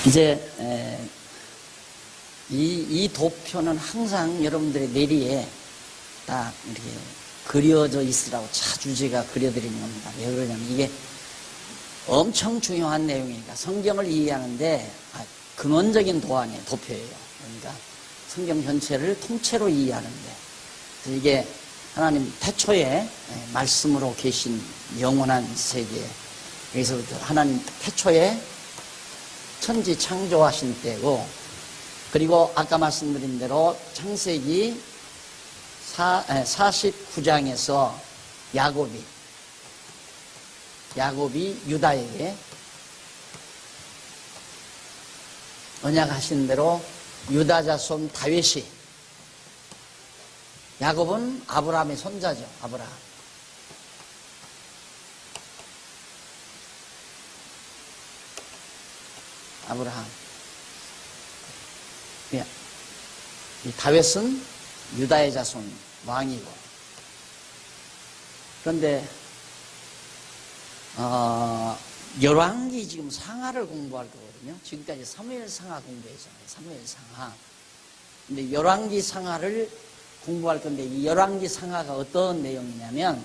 이제 이 도표는 항상 여러분들의 뇌리에 딱 이렇게 그려져 있으라고 자주 제가 그려드리는 겁니다. 왜 그러냐면 이게 엄청 중요한 내용이니까 성경을 이해하는데 근원적인 도안이에요. 도표예요. 그러니까 성경 전체를 통째로 이해하는데 그래서 이게 하나님 태초에 말씀으로 계신 영원한 세계, 여기서부터 하나님 태초에 천지 창조하신 때고, 그리고 아까 말씀드린 대로 창세기 49장에서 야곱이 유다에게 언약하신 대로 유다 자손 다윗이, 야곱은 아브라함의 손자죠. 아브라함. 이 다윗은 유다의 자손 왕이고, 그런데 열왕기 지금 상하를 공부할 거거든요. 지금까지 사무엘 상하 공부했잖아요. 사무엘 상하. 근데 열왕기 상하를 공부할 건데, 이 열왕기 상하가 어떤 내용이냐면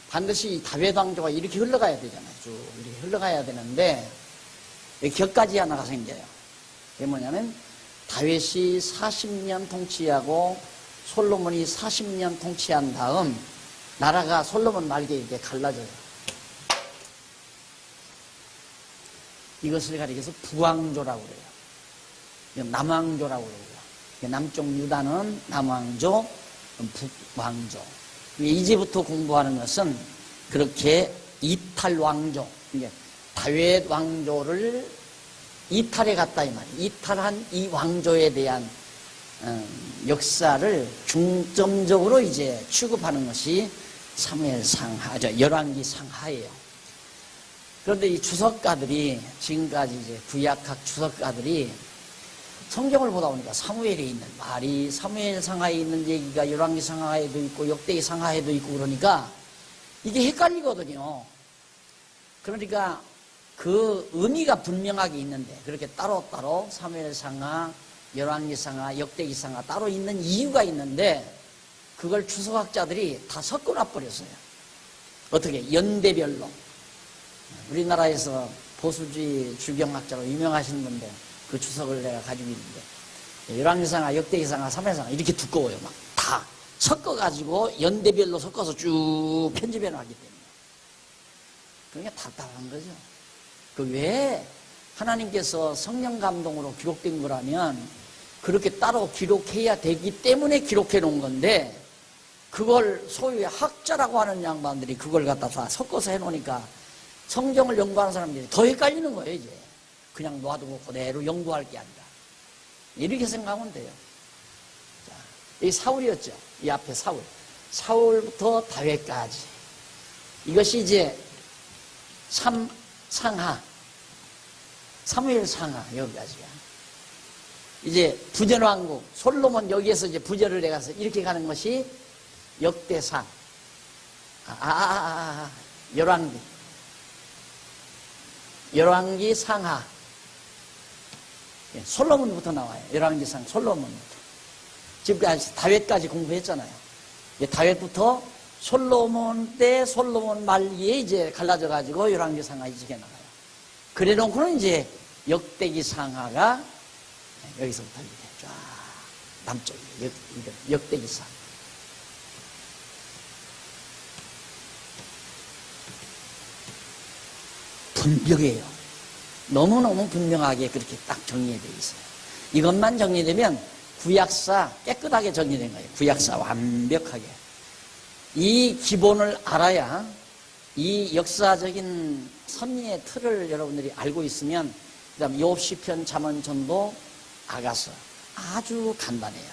반드시 이 다윗 왕조가 이렇게 흘러가야 되잖아요. 쭉 이렇게 흘러가야 되는데 격가지 하나가 생겨요. 그게 뭐냐면 다윗이 40년 통치하고 솔로몬이 40년 통치한 다음 나라가 솔로몬 말기에 이렇게 갈라져요. 이것을 가리켜서 북왕조라고 그래요. 남왕조라고 그래요. 남쪽 유다는 남왕조, 북왕조. 이제부터 공부하는 것은 그렇게 이탈왕조, 다윗 왕조를 이탈해 갔다 이 말이에요. 이탈한 이 왕조에 대한 역사를 중점적으로 이제 취급하는 것이 사무엘 상하죠. 열왕기 상하예요. 그런데 이 주석가들이, 지금까지 이제 구약학 주석가들이 성경을 보다 보니까 사무엘에 있는 말이 사무엘 상하에 있는 얘기가 열왕기 상하에도 있고 역대기 상하에도 있고 그러니까 이게 헷갈리거든요. 그러니까 그 의미가 분명하게 있는데 그렇게 따로따로 사무엘 상하, 열왕기 상하, 역대기 상하 따로 있는 이유가 있는데 그걸 주석학자들이 다 섞어놔 버렸어요. 어떻게? 연대별로. 우리나라에서 보수주의 주경학자로 유명하신 분데 그 주석을 내가 가지고 있는데 열왕기 상하, 역대기 상하, 사무엘 상하 이렇게 두꺼워요. 막 다 섞어가지고 연대별로 섞어서 쭉 편집해 놨기 때문에 그러니까 답답한 거죠. 그 외에 하나님께서 성령 감동으로 기록된 거라면 그렇게 따로 기록해야 되기 때문에 기록해 놓은 건데 그걸 소위 학자라고 하는 양반들이 그걸 갖다 다 섞어서 해 놓으니까 성경을 연구하는 사람들이 더 헷갈리는 거예요. 이제 그냥 놔두고 그대로 연구할 게 아니라 이렇게 생각하면 돼요. 자, 이 사울이었죠. 이 앞에 사울부터 다윗까지 이것이 이제 상하, 사무엘 상하, 여기까지가. 이제 부전왕국, 솔로몬 여기에서 이제 부전을 해가서 이렇게 가는 것이 역대상, 열왕기 상하. 솔로몬부터 나와요. 열왕기 상, 솔로몬부터. 지금까지 다윗까지 공부했잖아요. 다윗부터 솔로몬 때 솔로몬 말기에 이제 갈라져 가지고 열왕기 상하 이직해 나가요. 그래 놓고는 이제 역대기 상하가 여기서부터 이렇게 쫙 남쪽에 역대기 상하. 분명해요. 너무너무 분명하게 그렇게 딱 정리되어 있어요. 이것만 정리되면 구약사 깨끗하게 정리된 거예요. 구약사 완벽하게. 이 기본을 알아야 이 역사적인 섭리의 틀을 여러분들이 알고 있으면 그 다음 욥, 시편, 잠언, 전도, 아가서 아주 간단해요.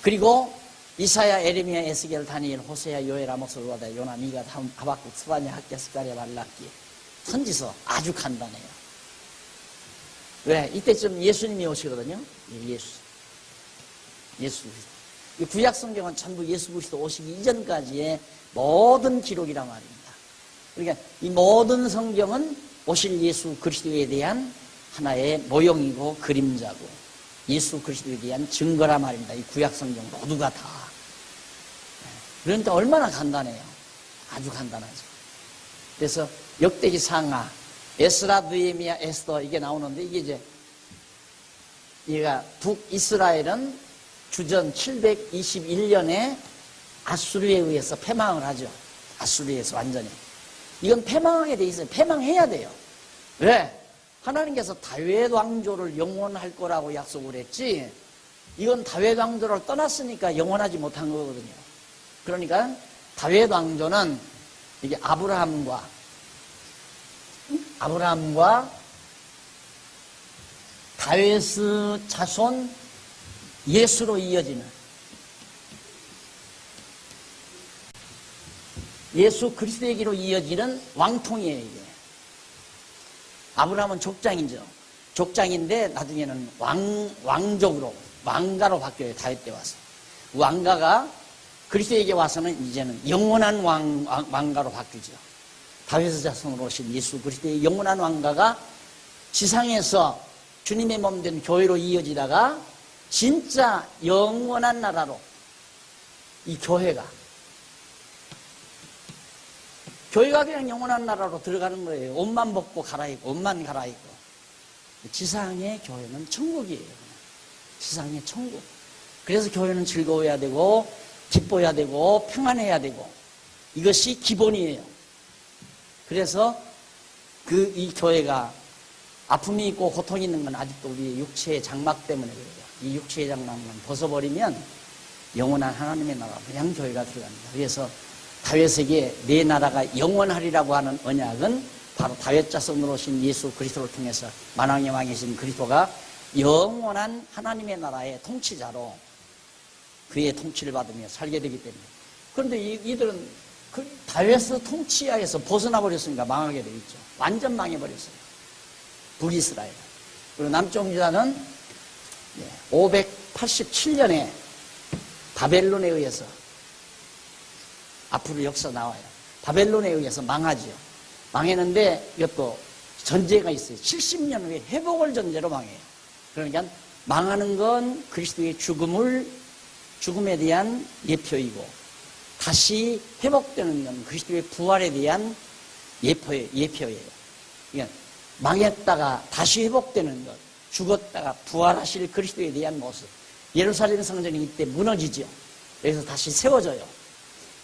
그리고 이사야, 에레미야, 에스겔, 다니엘, 호세야, 요엘, 아모스, 루아다, 요나, 미가, 하박국, 스바냐, 학랴, 스가랴, 말라기 선지서 아주 간단해요. 왜? 이때쯤 예수님이 오시거든요. 예수. 이 구약 성경은 전부 예수 그리스도 오시기 이전까지의 모든 기록이란 말입니다. 그러니까 이 모든 성경은 오실 예수 그리스도에 대한 하나의 모형이고 그림자고 예수 그리스도에 대한 증거라 말입니다. 이 구약성경 모두가 다. 그러니까 얼마나 간단해요. 아주 간단하죠. 그래서 역대기 상하, 에스라, 느헤미야, 에스더 이게 나오는데 이게 이제 얘가 북이스라엘은 주전 721년에 아수르에 의해서 패망을 하죠. 아수르에서 완전히. 이건 패망하게 돼 있어요. 패망해야 돼요. 왜? 하나님께서 다윗 왕조를 영원할 거라고 약속을 했지, 이건 다윗 왕조를 떠났으니까 영원하지 못한 거거든요. 그러니까 다윗 왕조는 이게 아브라함과 다윗의 자손 예수로 이어지는 예수 그리스도에게로 이어지는 왕통이에요. 이게 아브라함은 족장이죠. 족장인데 나중에는 왕족으로 왕가로 바뀌어요. 다윗 때 와서 왕가가 그리스도에게 와서는 이제는 영원한 왕가로 바뀌죠. 다윗의 자손으로 오신 예수 그리스도의 영원한 왕가가 지상에서 주님의 몸 된 교회로 이어지다가 진짜 영원한 나라로 이 교회가 그냥 영원한 나라로 들어가는 거예요. 옷만 벗고 갈아입고 옷만 갈아입고. 지상의 교회는 천국이에요. 지상의 천국. 그래서 교회는 즐거워야 되고 기뻐야 되고 평안해야 되고 이것이 기본이에요. 그래서 이 교회가 아픔이 있고 고통이 있는 건 아직도 우리의 육체의 장막 때문에 그래요. 이 육체의 장막만 벗어버리면 영원한 하나님의 나라 그냥 교회가 들어갑니다. 그래서 다윗에게 내 나라가 영원하리라고 하는 언약은 바로 다윗 자손으로 오신 예수 그리스도를 통해서 만왕의 왕이신 그리스도가 영원한 하나님의 나라의 통치자로 그의 통치를 받으며 살게 되기 때문에. 그런데 이들은 그 다윗의 통치하에서 벗어나 버렸으니까 망하게 되겠죠. 완전 망해버렸어요. 북이스라엘. 그리고 남쪽 유다는 587년에 바벨론에 의해서 앞으로 역사 나와요. 바벨론에 의해서 망하죠. 망했는데 이것도 전제가 있어요. 70년 후에 회복을 전제로 망해요. 그러니까 망하는 건 그리스도의 죽음에 대한 예표이고 다시 회복되는 건 그리스도의 부활에 대한 예표예요. 그러니까 망했다가 다시 회복되는 것, 죽었다가 부활하실 그리스도에 대한 모습. 예루살렘 성전이 이때 무너지죠. 그래서 다시 세워져요.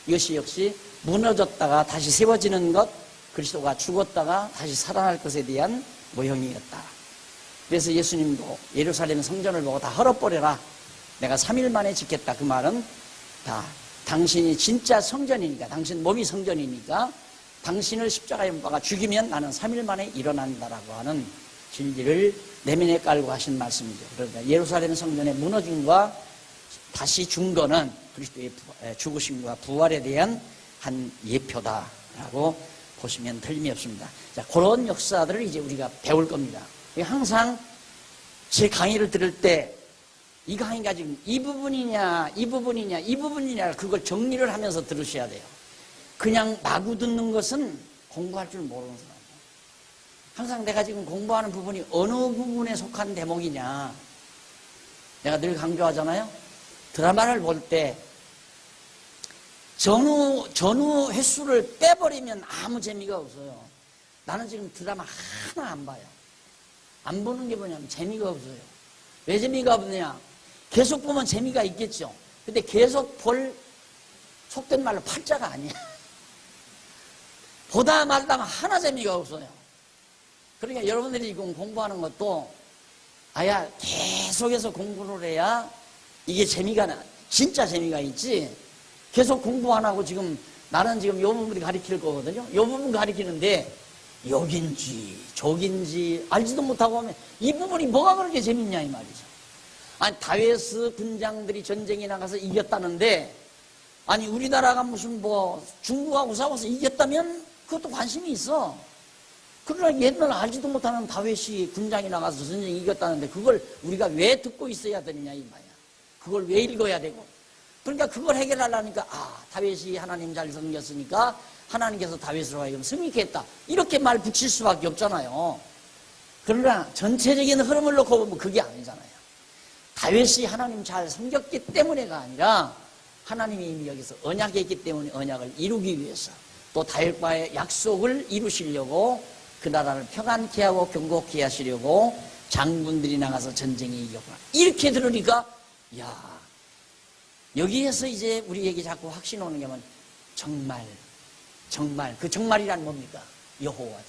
이것이 역시 무너졌다가 다시 세워지는 것, 그리스도가 죽었다가 다시 살아날 것에 대한 모형이었다. 그래서 예수님도 예루살렘 성전을 보고 다 헐어버려라. 내가 3일 만에 짓겠다. 그 말은 다 당신이 진짜 성전이니까, 당신 몸이 성전이니까 당신을 십자가에 못 박아 죽이면 나는 3일 만에 일어난다라고 하는 진리를 내면에 깔고 하신 말씀이죠. 그러니까 예루살렘 성전의 무너짐과 다시 준 거는 그리스도의 죽으심과 부활에 대한 한 예표다라고 보시면 틀림이 없습니다. 자, 그런 역사들을 이제 우리가 배울 겁니다. 항상 제 강의를 들을 때 이 강의가 지금 이 부분이냐 그걸 정리를 하면서 들으셔야 돼요. 그냥 마구 듣는 것은 공부할 줄 모르는 사람이에요. 항상 내가 지금 공부하는 부분이 어느 부분에 속한 대목이냐. 내가 늘 강조하잖아요. 드라마를 볼 때 전후 횟수를 빼버리면 아무 재미가 없어요. 나는 지금 드라마 하나 안 봐요. 안 보는 게 뭐냐면 재미가 없어요. 왜 재미가 없느냐? 계속 보면 재미가 있겠죠. 근데 계속 볼, 속된 말로 팔자가 아니야. 보다 말다 하나 재미가 없어요. 그러니까 여러분들이 지금 공부하는 것도 아야 계속해서 공부를 해야 이게 진짜 재미가 있지. 계속 공부 안 하고 지금 나는 지금 요 부분 가르칠 거거든요. 요 부분 가르치는데 여긴지 저긴지 알지도 못하고 하면 이 부분이 뭐가 그렇게 재밌냐 이 말이죠. 아니 다윗의 군장들이 전쟁에 나가서 이겼다는데 아니 우리나라가 무슨 뭐 중국하고 싸워서 이겼다면 그것도 관심이 있어. 그러나 옛날 알지도 못하는 다윗이 군장에 나가서 전쟁에 이겼다는데 그걸 우리가 왜 듣고 있어야 되느냐 이 말이야. 그걸 왜 읽어야 되고. 그러니까 그걸 해결하려니까 다윗이 하나님 잘 섬겼으니까 하나님께서 다윗으로 하여금 승리케 했다. 이렇게 말 붙일 수밖에 없잖아요. 그러나 전체적인 흐름을 놓고 보면 그게 아니잖아요. 다윗이 하나님 잘 섬겼기 때문에가 아니라 하나님이 이미 여기서 언약했기 때문에 언약을 이루기 위해서 또 다윗과의 약속을 이루시려고 그 나라를 평안케 하고 견고케 하시려고 장군들이 나가서 전쟁에 이겼구나. 이렇게 들으니까 야, 여기에서 이제 우리에게 자꾸 확신 오는 게 뭐냐면 정말 그 정말이란 뭡니까? 여호와다.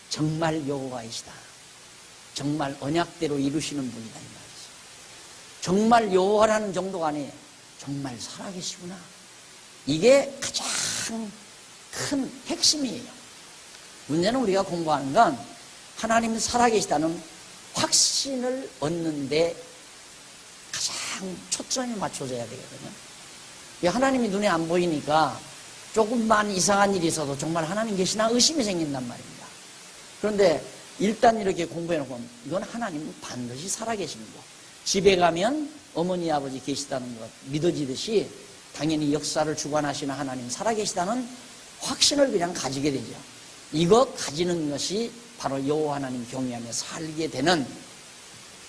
정말 여호와이시다. 정말 언약대로 이루시는 분이다 이 말이죠. 정말 여호와라는 정도가 아니에요. 정말 살아계시구나. 이게 가장 큰 핵심이에요. 문제는 우리가 공부하는 건 하나님 살아계시다는 확신을 얻는데 가장 초점이 맞춰져야 되거든요. 하나님이 눈에 안 보이니까 조금만 이상한 일이 있어도 정말 하나님 계시나 의심이 생긴단 말입니다. 그런데 일단 이렇게 공부해놓고 이건 하나님은 반드시 살아계신 거. 집에 가면 어머니 아버지 계시다는 것 믿어지듯이 당연히 역사를 주관하시는 하나님 살아계시다는 확신을 그냥 가지게 되죠. 이거 가지는 것이 바로 여호와 하나님 경외하며 살게 되는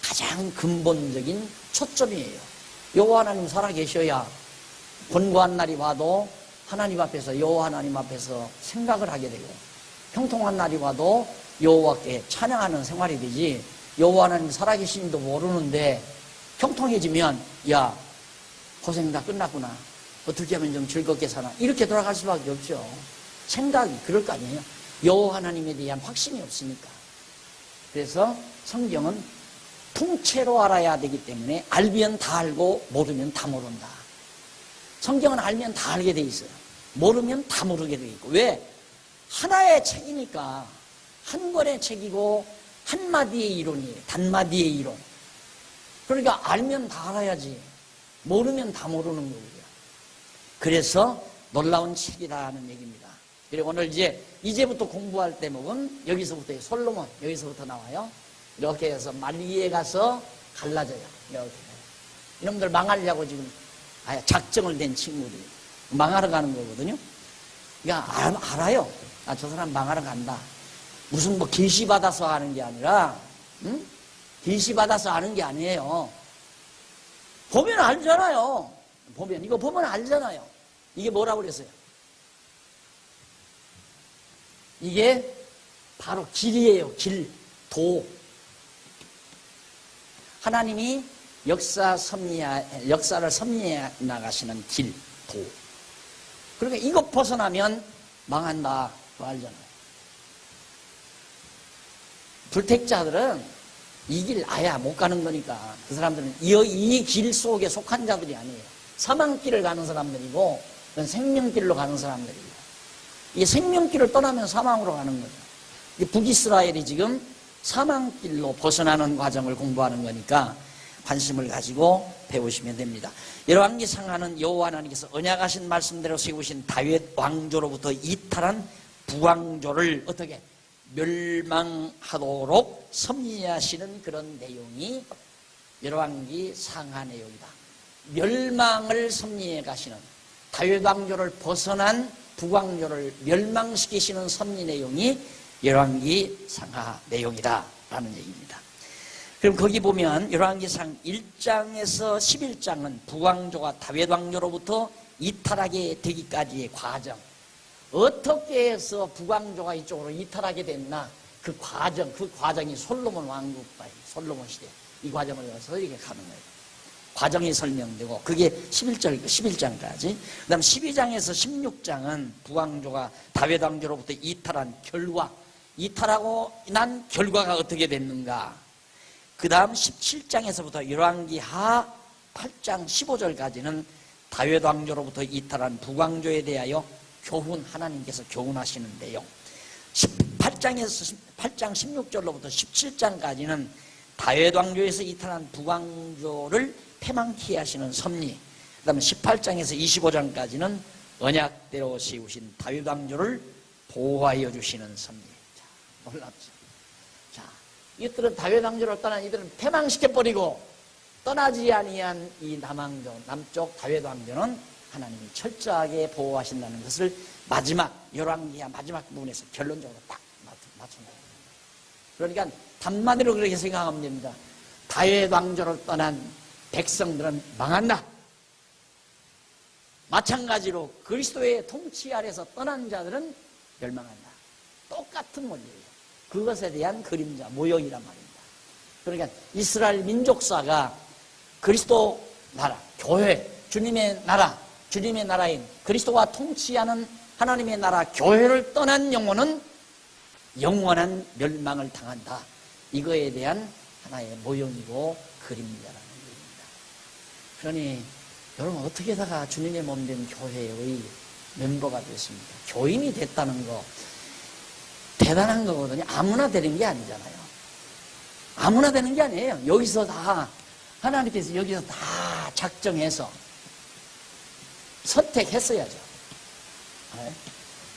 가장 근본적인 초점이에요. 여호와 하나님 살아계셔야 곤고한 날이 와도 하나님 앞에서 여호와 하나님 앞에서 생각을 하게 되고 형통한 날이 와도 여호와께 찬양하는 생활이 되지. 여호와 하나님 살아계신지도 모르는데 형통해지면 야 고생 다 끝났구나. 어떻게 하면 좀 즐겁게 사나. 이렇게 돌아갈 수밖에 없죠. 생각이 그럴 거 아니에요. 여호와 하나님에 대한 확신이 없으니까. 그래서 성경은 통째로 알아야 되기 때문에 알면 다 알고 모르면 다 모른다. 성경은 알면 다 알게 돼 있어요. 모르면 다 모르게 돼 있고. 왜? 하나의 책이니까. 한 권의 책이고 한마디의 이론이에요. 단마디의 이론. 그러니까 알면 다 알아야지. 모르면 다 모르는 거고요. 그래서 놀라운 책이라는 얘기입니다. 그리고 오늘 이제부터 공부할 대목은 여기서부터 솔로몬 여기서부터 나와요. 이렇게 해서 말리에 가서 갈라져요. 이렇게. 이놈들 망하려고 지금 작정을 낸 친구들이 망하러 가는 거거든요. 그러니까 알아요. 저 사람 망하러 간다. 무슨 뭐 계시 받아서 하는 게 아니라, 계시 받아서 하는 게 아니에요. 보면 알잖아요. 이거 보면 알잖아요. 이게 뭐라고 그랬어요? 이게 바로 길이에요. 길, 도. 하나님이 역사를 섭리해 나가시는 길, 도. 그러니까 이거 벗어나면 망한다. 그거 알잖아요. 불택자들은 이 길 아야 못 가는 거니까 그 사람들은 이 길 속에 속한 자들이 아니에요. 사망길을 가는 사람들이고 생명길로 가는 사람들이에요. 이 생명길을 떠나면 사망으로 가는 거죠. 북이스라엘이 지금 사망길로 벗어나는 과정을 공부하는 거니까 관심을 가지고 배우시면 됩니다. 열왕기상하는 여호와 하나님께서 언약하신 말씀대로 세우신 다윗 왕조로부터 이탈한 북왕조를 어떻게 멸망하도록 섭리하시는 그런 내용이 열왕기 상하 내용이다. 멸망을 섭리해 가시는 다윗 왕조를 벗어난 북왕조를 멸망시키시는 섭리 내용이 열왕기 상하 내용이다 라는 얘기입니다. 그럼 거기 보면 열왕기상 1장에서 11장은 북왕조가 다윗 왕조로부터 이탈하게 되기까지의 과정, 어떻게 해서 북왕조가 이쪽으로 이탈하게 됐나, 그 과정이 솔로몬 왕국과의 솔로몬 시대, 이 과정을 여기서 이렇게 가는 거예요. 과정이 설명되고 그게 11장까지. 그 다음 12장에서 16장은 북왕조가 다윗 왕조로부터 이탈한 결과, 이탈하고 난 결과가 어떻게 됐는가. 그 다음 17장에서부터 열왕기하 8장 15절까지는 다윗 왕조로부터 이탈한 북왕조에 대하여 하나님께서 교훈하시는 내용. 8장 16절로부터 17장까지는 다윗 왕조에서 이탈한 북왕조를 패망케 하시는 섭리. 그 다음에 18장에서 25장까지는 언약대로 세우신 다윗 왕조를 보호하여 주시는 섭리. 자, 놀랍죠. 자, 이들은 다윗 왕조를 떠난 이들은 패망시켜버리고 떠나지 아니한 이 남왕조, 남쪽 다윗 왕조는 하나님이 철저하게 보호하신다는 것을 마지막 열왕기하 마지막 부분에서 결론적으로 딱 마찬가지입니다. 그러니까 단마디로 그렇게 생각하면 됩니다. 다윗 왕조를 떠난 백성들은 망한다. 마찬가지로 그리스도의 통치 아래서 떠난 자들은 멸망한다. 똑같은 원리예요. 그것에 대한 그림자, 모형이란 말입니다. 그러니까 이스라엘 민족사가 그리스도 나라, 교회, 주님의 나라, 주님의 나라인 그리스도가 통치하는 하나님의 나라, 교회를 떠난 영혼은 영원한 멸망을 당한다. 이거에 대한 하나의 모형이고 그림자라는 얘기입니다. 그러니 여러분 어떻게다가 주님의 몸된 교회의 멤버가 됐습니까? 교인이 됐다는 거 대단한 거거든요. 아무나 되는 게 아니잖아요. 아무나 되는 게 아니에요. 여기서 다 하나님께서 여기서 다 작정해서 선택했어야죠.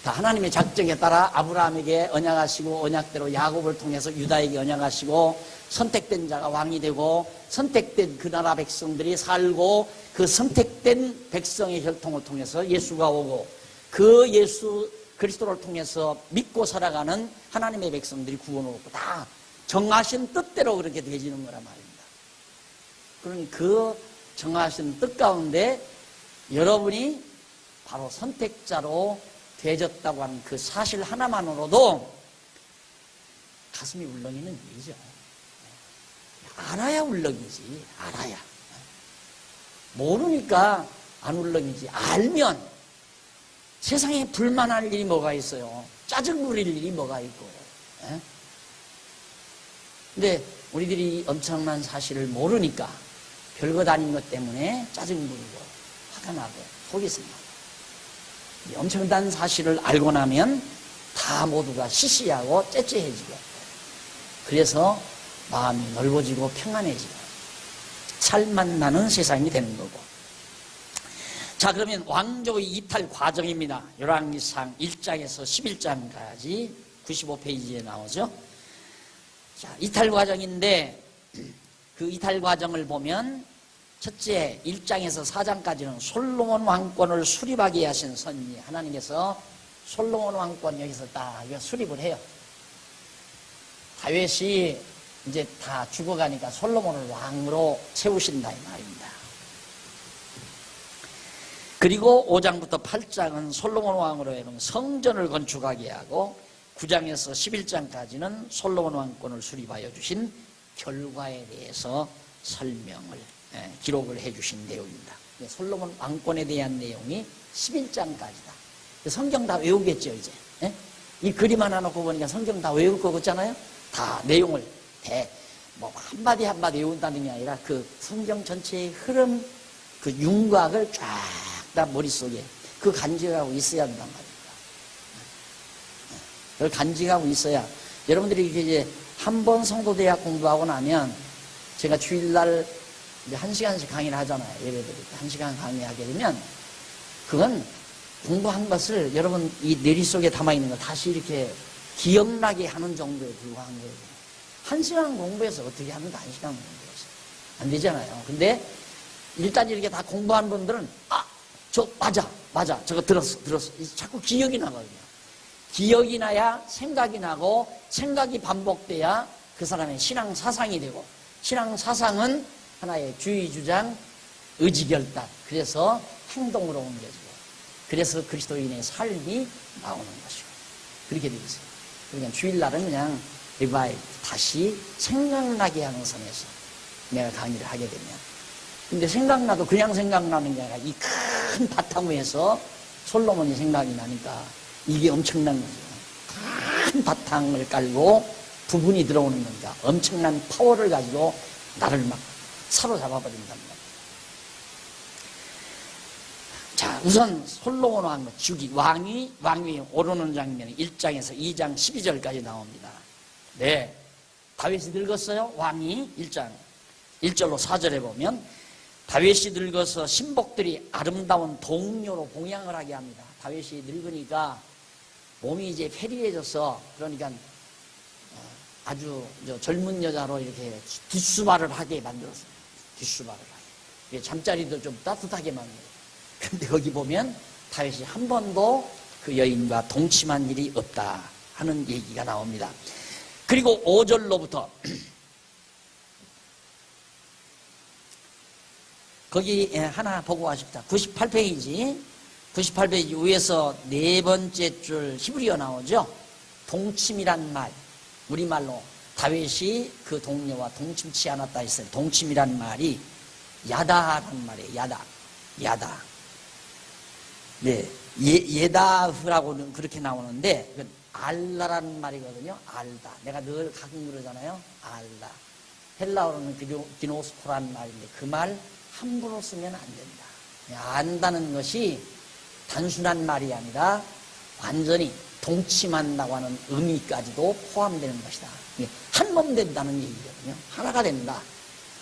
다 하나님의 작정에 따라 아브라함에게 언약하시고 언약대로 야곱을 통해서 유다에게 언약하시고 선택된 자가 왕이 되고 선택된 그 나라 백성들이 살고 그 선택된 백성의 혈통을 통해서 예수가 오고 그 예수 그리스도를 통해서 믿고 살아가는 하나님의 백성들이 구원을 얻고 다 정하신 뜻대로 그렇게 되어지는 거란 말입니다. 그러니 그 정하신 뜻 가운데 여러분이 바로 선택자로 되어졌다고 하는 그 사실 하나만으로도 가슴이 울렁이는 일이죠. 알아야 울렁이지. 알아야. 모르니까 안 울렁이지. 알면 세상에 불만할 일이 뭐가 있어요. 짜증 부릴 일이 뭐가 있고. 근데 우리들이 엄청난 사실을 모르니까 별거 아닌 것 때문에 짜증 부리고 화가 나고 속이 상하고 엄청난 사실을 알고 나면 다 모두가 시시하고 째째해지고 그래서 마음이 넓어지고 평안해지고 살만 나는 세상이 되는 거고. 자, 그러면 왕조의 이탈 과정입니다. 열왕기상 1장에서 11장까지 95페이지에 나오죠. 자, 이탈 과정인데 그 이탈 과정을 보면 첫째 1장에서 4장까지는 솔로몬 왕권을 수립하게 하신 선지, 하나님께서 솔로몬 왕권 여기서 딱 수립을 해요. 다윗이 이제 다 죽어가니까 솔로몬을 왕으로 세우신다 이 말입니다. 그리고 5장부터 8장은 솔로몬 왕으로 해놓은 성전을 건축하게 하고 9장에서 11장까지는 솔로몬 왕권을 수립하여 주신 결과에 대해서 설명을 기록을 해주신 내용입니다. 솔로몬 왕권에 대한 내용이 11장까지다. 성경 다 외우겠죠 이제. 이 그림 하나 놓고 보니까 성경 다 외울 거 같잖아요. 다 내용을 뭐 한마디 한마디 외운다는 게 아니라 그 성경 전체의 흐름, 그 윤곽을 쫙 다 머릿속에 그 간직하고 있어야 한단 말입니다. 그걸 간직하고 있어야 여러분들이 이제 한 번 성도대학 공부하고 나면 제가 주일날 이제 1시간씩 강의를 하잖아요. 예배 드릴 때 1시간 강의하게 되면 그건 공부한 것을 여러분 이 뇌리 속에 담아있는 거 다시 이렇게 기억나게 하는 정도에 불과한 거예요. 1시간 공부해서 어떻게 합니까? 1시간 공부해서. 안 되잖아요. 근데 일단 이렇게 다 공부한 분들은 저 맞아 저거 들었어 자꾸 기억이 나거든요. 기억이 나야 생각이 나고 생각이 반복돼야 그 사람의 신앙 사상이 되고 신앙 사상은 하나의 주의 주장 의지결단 그래서 행동으로 옮겨지고 그래서 그리스도인의 삶이 나오는 것이고 그렇게 되어 있어요. 그러니까 주일날은 그냥 리바이브 다시 생각나게 하는 선에서 내가 강의를 하게 되면 근데 생각나도 그냥 생각나는 게 아니라 이 큰 바탕 위에서 솔로몬이 생각이 나니까 이게 엄청난 거죠. 큰 바탕을 깔고 부분이 들어오는 겁니다. 엄청난 파워를 가지고 나를 막 사로잡아 버린단 말이에요. 자, 우선 솔로몬 왕 왕이 오르는 장면이 1장에서 2장 12절까지 나옵니다. 네, 다윗이 늙었어요. 왕이 1장 1절로 4절에 보면 다윗이 늙어서 신복들이 아름다운 동료로 봉양을 하게 합니다. 다윗이 늙으니까 몸이 이제 패리해져서 그러니까 아주 젊은 여자로 이렇게 뒷수발을 하게 만들었어요. 뒷수발을 하게. 잠자리도 좀 따뜻하게 만들어요. 근데 거기 보면 다윗이 한 번도 그 여인과 동침한 일이 없다 하는 얘기가 나옵니다. 그리고 5절로부터 거기 하나 보고 가십시다. 98페이지 위에서 네 번째 줄 히브리어 나오죠. 동침이란 말, 우리말로 다윗이 그 동료와 동침치 않았다 했어요. 동침이란 말이 야다란 말이에요. 야다. 네, 예다흐라고는 그렇게 나오는데 그건 알라라는 말이거든요. 알다. 내가 늘 가끔 그러잖아요. 알다. 헬라어로는 기노스코라는 말인데 그 말 함부로 쓰면 안 된다. 안다는 것이 단순한 말이 아니라 완전히 동침한다고 하는 의미까지도 포함되는 것이다. 한 몸 된다는 얘기거든요. 하나가 된다.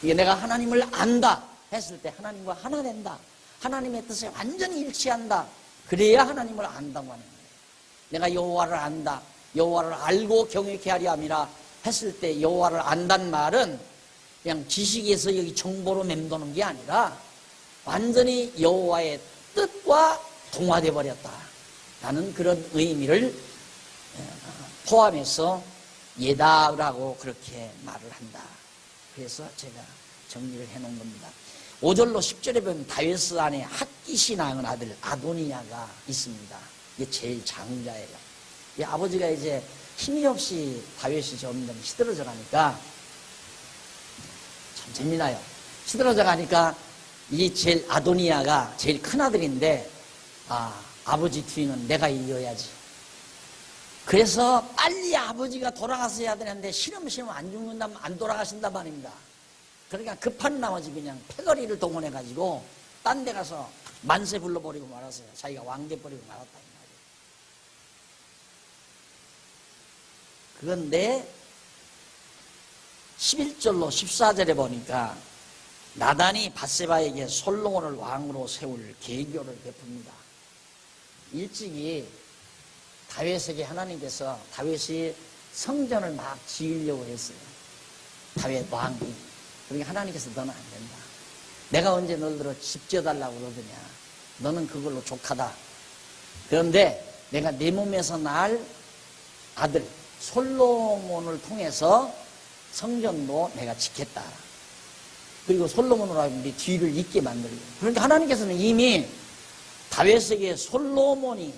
이게 내가 하나님을 안다 했을 때 하나님과 하나 된다. 하나님의 뜻에 완전히 일치한다. 그래야 하나님을 안다고 하는 거예요. 내가 여호와를 안다. 여호와를 알고 경외케 하려 함이라 했을 때 여호와를 안다는 말은 그냥 지식에서 여기 정보로 맴도는 게 아니라 완전히 여호와의 뜻과 동화되어 버렸다 라는 그런 의미를 포함해서 예다라고 그렇게 말을 한다. 그래서 제가 정리를 해놓은 겁니다. 5절로 10절에 보면 다윗 안에 핫기시 낳은 아들 아도니아가 있습니다. 이게 제일 장자예요. 이 아버지가 이제 힘이 없이 다윗이 점점 시들어져 가니까 참 재미나요. 시들어져 가니까 이 제일 아도니아가 제일 큰 아들인데 아버지 뒤는 내가 이어야지. 그래서 빨리 아버지가 돌아가서야 되는데 싫으면 안 죽는다면 안 돌아가신단 말입니다. 그러니까 급한 나머지 그냥 패거리를 동원해가지고 딴 데 가서 만세 불러버리고 말았어요. 자기가 왕돼 버리고 말았다 이 말이에요. 그런데 11절로 14절에 보니까 나단이 밧세바에게 솔로몬을 왕으로 세울 계교를 베풉니다. 일찍이 다윗에게 하나님께서 다윗이 성전을 막 지으려고 했어요. 다윗 왕이. 그러니까 하나님께서 너는 안 된다. 내가 언제 너희들을 집 지어달라고 그러더냐. 너는 그걸로 족하다. 그런데 내가 내 몸에서 날 아들 솔로몬을 통해서 성전도 내가 짓겠다. 그리고 솔로몬으로 하여금 네 뒤를 잇게 만들고. 그러니까 하나님께서는 이미 다윗에게 솔로몬이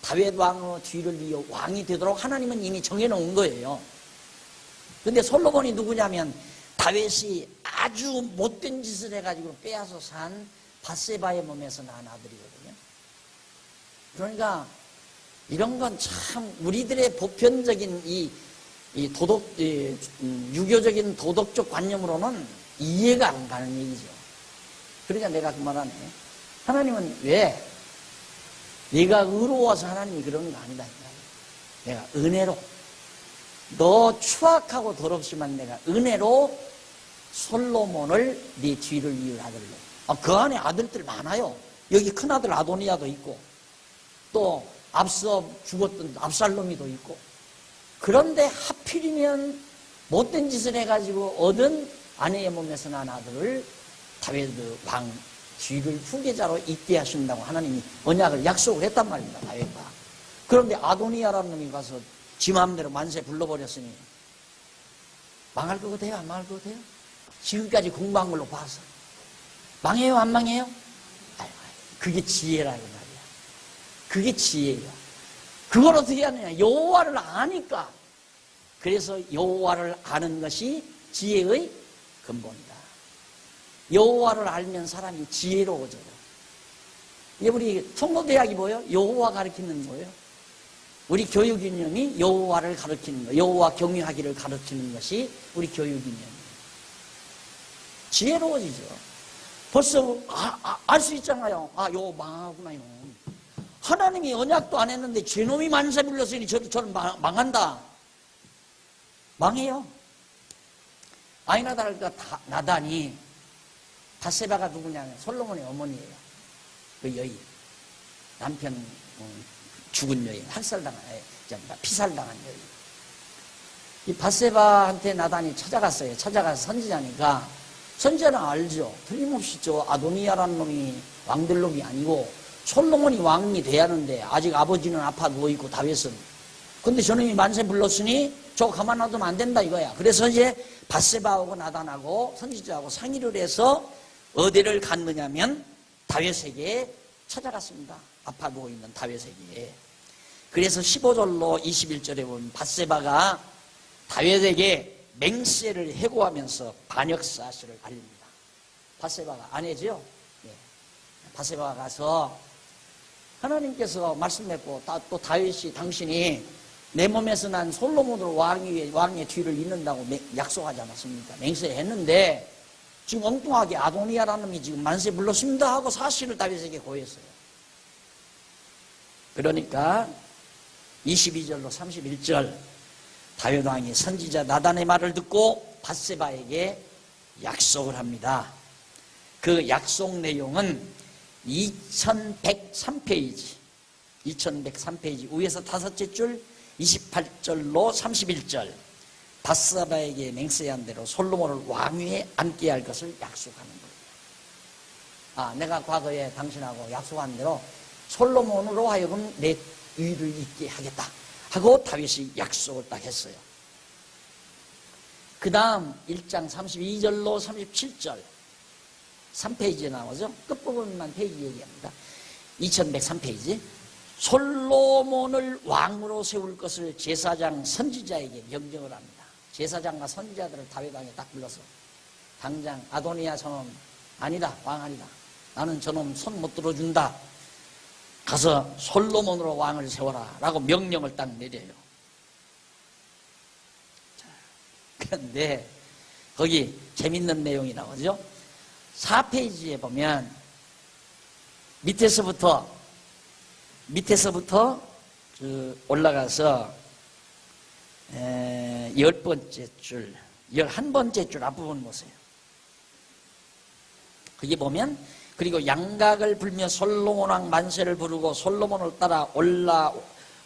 다윗 왕의 뒤를 이어 왕이 되도록 하나님은 이미 정해놓은 거예요. 근데 솔로몬이 누구냐면 다윗이 아주 못된 짓을 해가지고 빼앗아 산 밧세바의 몸에서 낳은 아들이거든요. 그러니까 이런 건 참 우리들의 보편적인 유교적인 도덕적 관념으로는 이해가 안 가는 얘기죠. 그러니까 내가 그 말하네. 하나님은 왜? 네가 의로워서 하나님이 그러는 거 아니다. 내가 은혜로 너 추악하고 더럽지만 내가 은혜로 솔로몬을 네 뒤를 이을 아들로. 그 안에 아들들 많아요. 여기 큰아들 아도니아도 있고 또 앞서 죽었던 압살롬이도 있고. 그런데 하필이면 못된 짓을 해가지고 얻은 아내의 몸에서 난 아들을 다윗 왕 뒤를 후계자로 잇게 하신다고 하나님이 언약을 약속을 했단 말입니다. 다윗과. 그런데 아도니아라는 놈이 가서 지 마음대로 만세 불러버렸으니 망할 것 같아요? 안 망할 것 같아요? 지금까지 공부한 걸로 봐서 망해요? 안 망해요? 그게 지혜라 이 말이야. 그게 지혜예요. 그걸 어떻게 하느냐? 여호와를 아니까. 그래서 여호와를 아는 것이 지혜의 근본이다. 여호와를 알면 사람이 지혜로워져요. 이게 우리 성도대학이 뭐예요? 여호와 가르치는 거예요. 우리 교육이념이 여호와를 가르치는 거예요. 여호와 경외하기를 가르치는 것이 우리 교육이념이에요. 지혜로워지죠. 벌써 알 수 있잖아요. 요 망하구나 이놈. 하나님이 언약도 안 했는데 죄놈이 만세 불렀으니 저는 망한다. 망해요. 아히나달과 나단이 밧세바가 누구냐면 솔로몬의 어머니예요. 그 여인. 남편 죽은 여인. 피살당한 여인. 이 밧세바한테 나단이 찾아갔어요. 찾아가서 선지자니까 선지자는 알죠. 틀림없이 저 아도니아라는 놈이 왕될 놈이 아니고 솔로몬이 왕이 돼야 하는데 아직 아버지는 아파 누워있고 다윗은. 근데 저놈이 만세 불렀으니 저거 가만 놔두면 안 된다 이거야. 그래서 이제 밧세바하고 나단하고 선지자하고 상의를 해서 어디를 갔느냐면 다윗에게 찾아갔습니다. 아파 누워있는 다윗에게. 그래서 15절로 21절에 보면 밧세바가 다윗에게 맹세를 해고하면서 반역 사실을 알립니다. 밧세바가 아내죠. 예. 밧세바가 가서 하나님께서 말씀했고 또 다윗이 당신이 내 몸에서 난 솔로몬으로 왕의 뒤를 잇는다고 약속하지 않았습니까? 맹세했는데 지금 엉뚱하게 아도니아라는 놈이 지금 만세 불렀습니다 하고 사실을 다윗에게 고했어요. 그러니까 22절로 31절 다윗 왕이 선지자 나단의 말을 듣고 밧세바에게 약속을 합니다. 그 약속 내용은 2103페이지 위에서 다섯째 줄 28절로 31절 밧세바에게 맹세한 대로 솔로몬을 왕위에 앉게 할 것을 약속하는 거예요. 내가 과거에 당신하고 약속한 대로 솔로몬으로 하여금 내 위를 잇게 하겠다 하고 다윗이 약속을 딱 했어요. 그 다음 1장 32절로 37절 3페이지에 나오죠. 끝부분만 페이지 얘기합니다. 2103페이지 솔로몬을 왕으로 세울 것을 제사장 선지자에게 명령을 합니다. 제사장과 선지자들을 다윗 왕에 딱 불러서 당장 아도니아 저놈 아니다, 왕 아니다, 나는 저놈 손 못 들어준다, 가서 솔로몬으로 왕을 세워라 라고 명령을 딱 내려요. 자, 그런데 거기 재밌는 내용이 나오죠. 4페이지에 보면 밑에서부터 올라가서 10번째 줄, 11번째 줄 앞부분 보세요. 거기 보면 그리고 양각을 불며 솔로몬 왕 만세를 부르고 솔로몬을 따라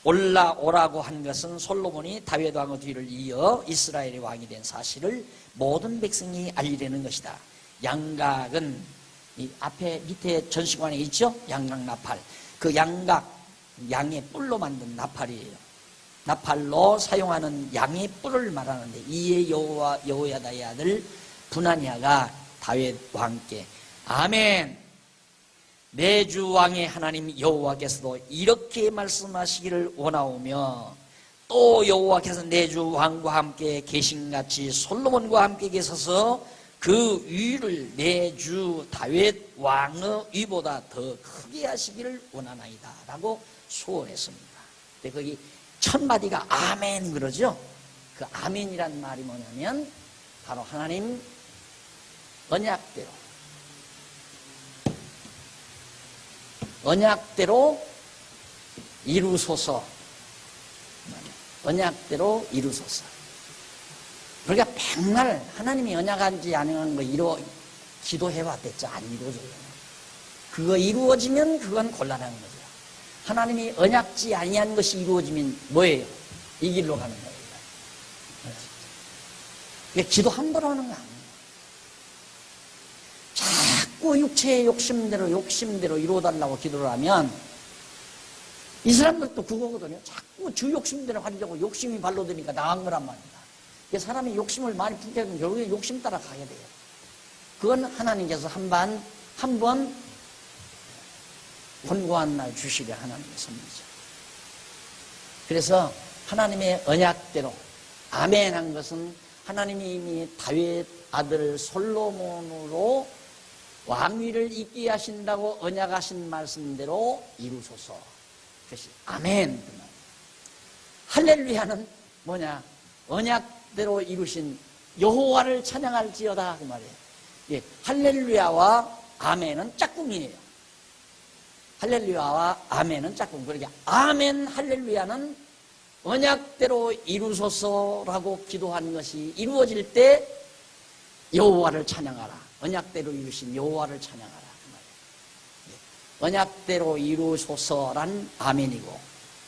올라오라고 한 것은 솔로몬이 다윗 왕의 뒤를 이어 이스라엘의 왕이 된 사실을 모든 백성이 알리려는 것이다. 양각은 이 앞에 밑에 전시관에 있죠? 양각 나팔. 그 양각, 양의 뿔로 만든 나팔이에요. 나팔로 사용하는 양의 뿔을 말하는데 이에 여호야다의 아들 분하냐가 다윗 왕께 아멘, 내 주 왕의 하나님 여호와께서도 이렇게 말씀하시기를 원하오며 또 여호와께서 내 주 왕과 함께 계신같이 솔로몬과 함께 계셔서 그 위를 내 주 다윗 왕의 위보다 더 크게 하시기를 원하나이다 라고 소원했습니다. 근데 거기 첫 마디가 아멘 그러죠. 그 아멘이란 말이 뭐냐면 바로 하나님 언약대로 이루소서. 언약대로 이루소서. 그러니까 백날 하나님이 언약한지 아니한 거 기도해봤댔죠. 안 이루어져요. 그거 이루어지면 그건 곤란한 거죠. 하나님이 언약지 아니한 것이 이루어지면 뭐예요? 이 길로 가는 거예요. 그러니까 기도 함부로 하는 거 아니에요. 자꾸 육체의 욕심대로 이루어달라고 기도를 하면 이 사람들도 그거거든요. 자꾸 주 욕심대로 하려고 욕심이 발로 드니까 나간 거란 말입니다. 사람이 욕심을 많이 품게 되면 결국에 욕심 따라 가게 돼요. 그건 하나님께서 한 번 권고한 날 주시려 하나님의 선물이죠. 그래서 하나님의 언약대로 아멘한 것은 하나님이 이미 다윗 아들 솔로몬으로 왕위를 잇게 하신다고 언약하신 말씀대로 이루소서. 그것이 아멘. 할렐루야는 뭐냐? 언약대로 이루신 여호와를 찬양할지어다 그 말이에요. 예, 할렐루야와 아멘은 짝꿍이에요. 할렐루야와 아멘은 짝꿍. 그러니까 아멘 할렐루야는 언약대로 이루소서라고 기도한 것이 이루어질 때 여호와를 찬양하라. 언약대로 이루신 여호와를 찬양하라 그 말이에요. 언약대로 이루소서란 아멘이고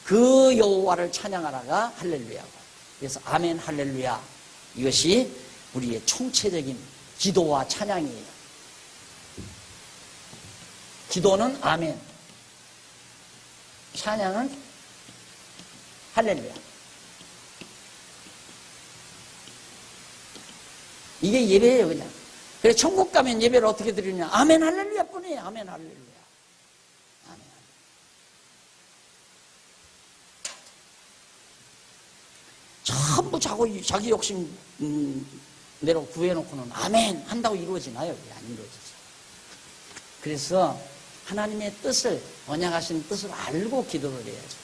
그 여호와를 찬양하라가 할렐루야고. 그래서 아멘 할렐루야 이것이 우리의 총체적인 기도와 찬양이에요. 기도는 아멘, 찬양은 할렐루야. 이게 예배예요, 그냥. 그래서 천국 가면 예배를 어떻게 드리냐? 아멘 할렐루야 뿐이에요. 아멘 할렐루야. 아멘. 전부 자기 욕심 대로 구해놓고는 아멘 한다고 이루어지나요? 안 이루어지죠. 그래서 하나님의 뜻을, 언약하신 뜻을 알고 기도를 해야죠.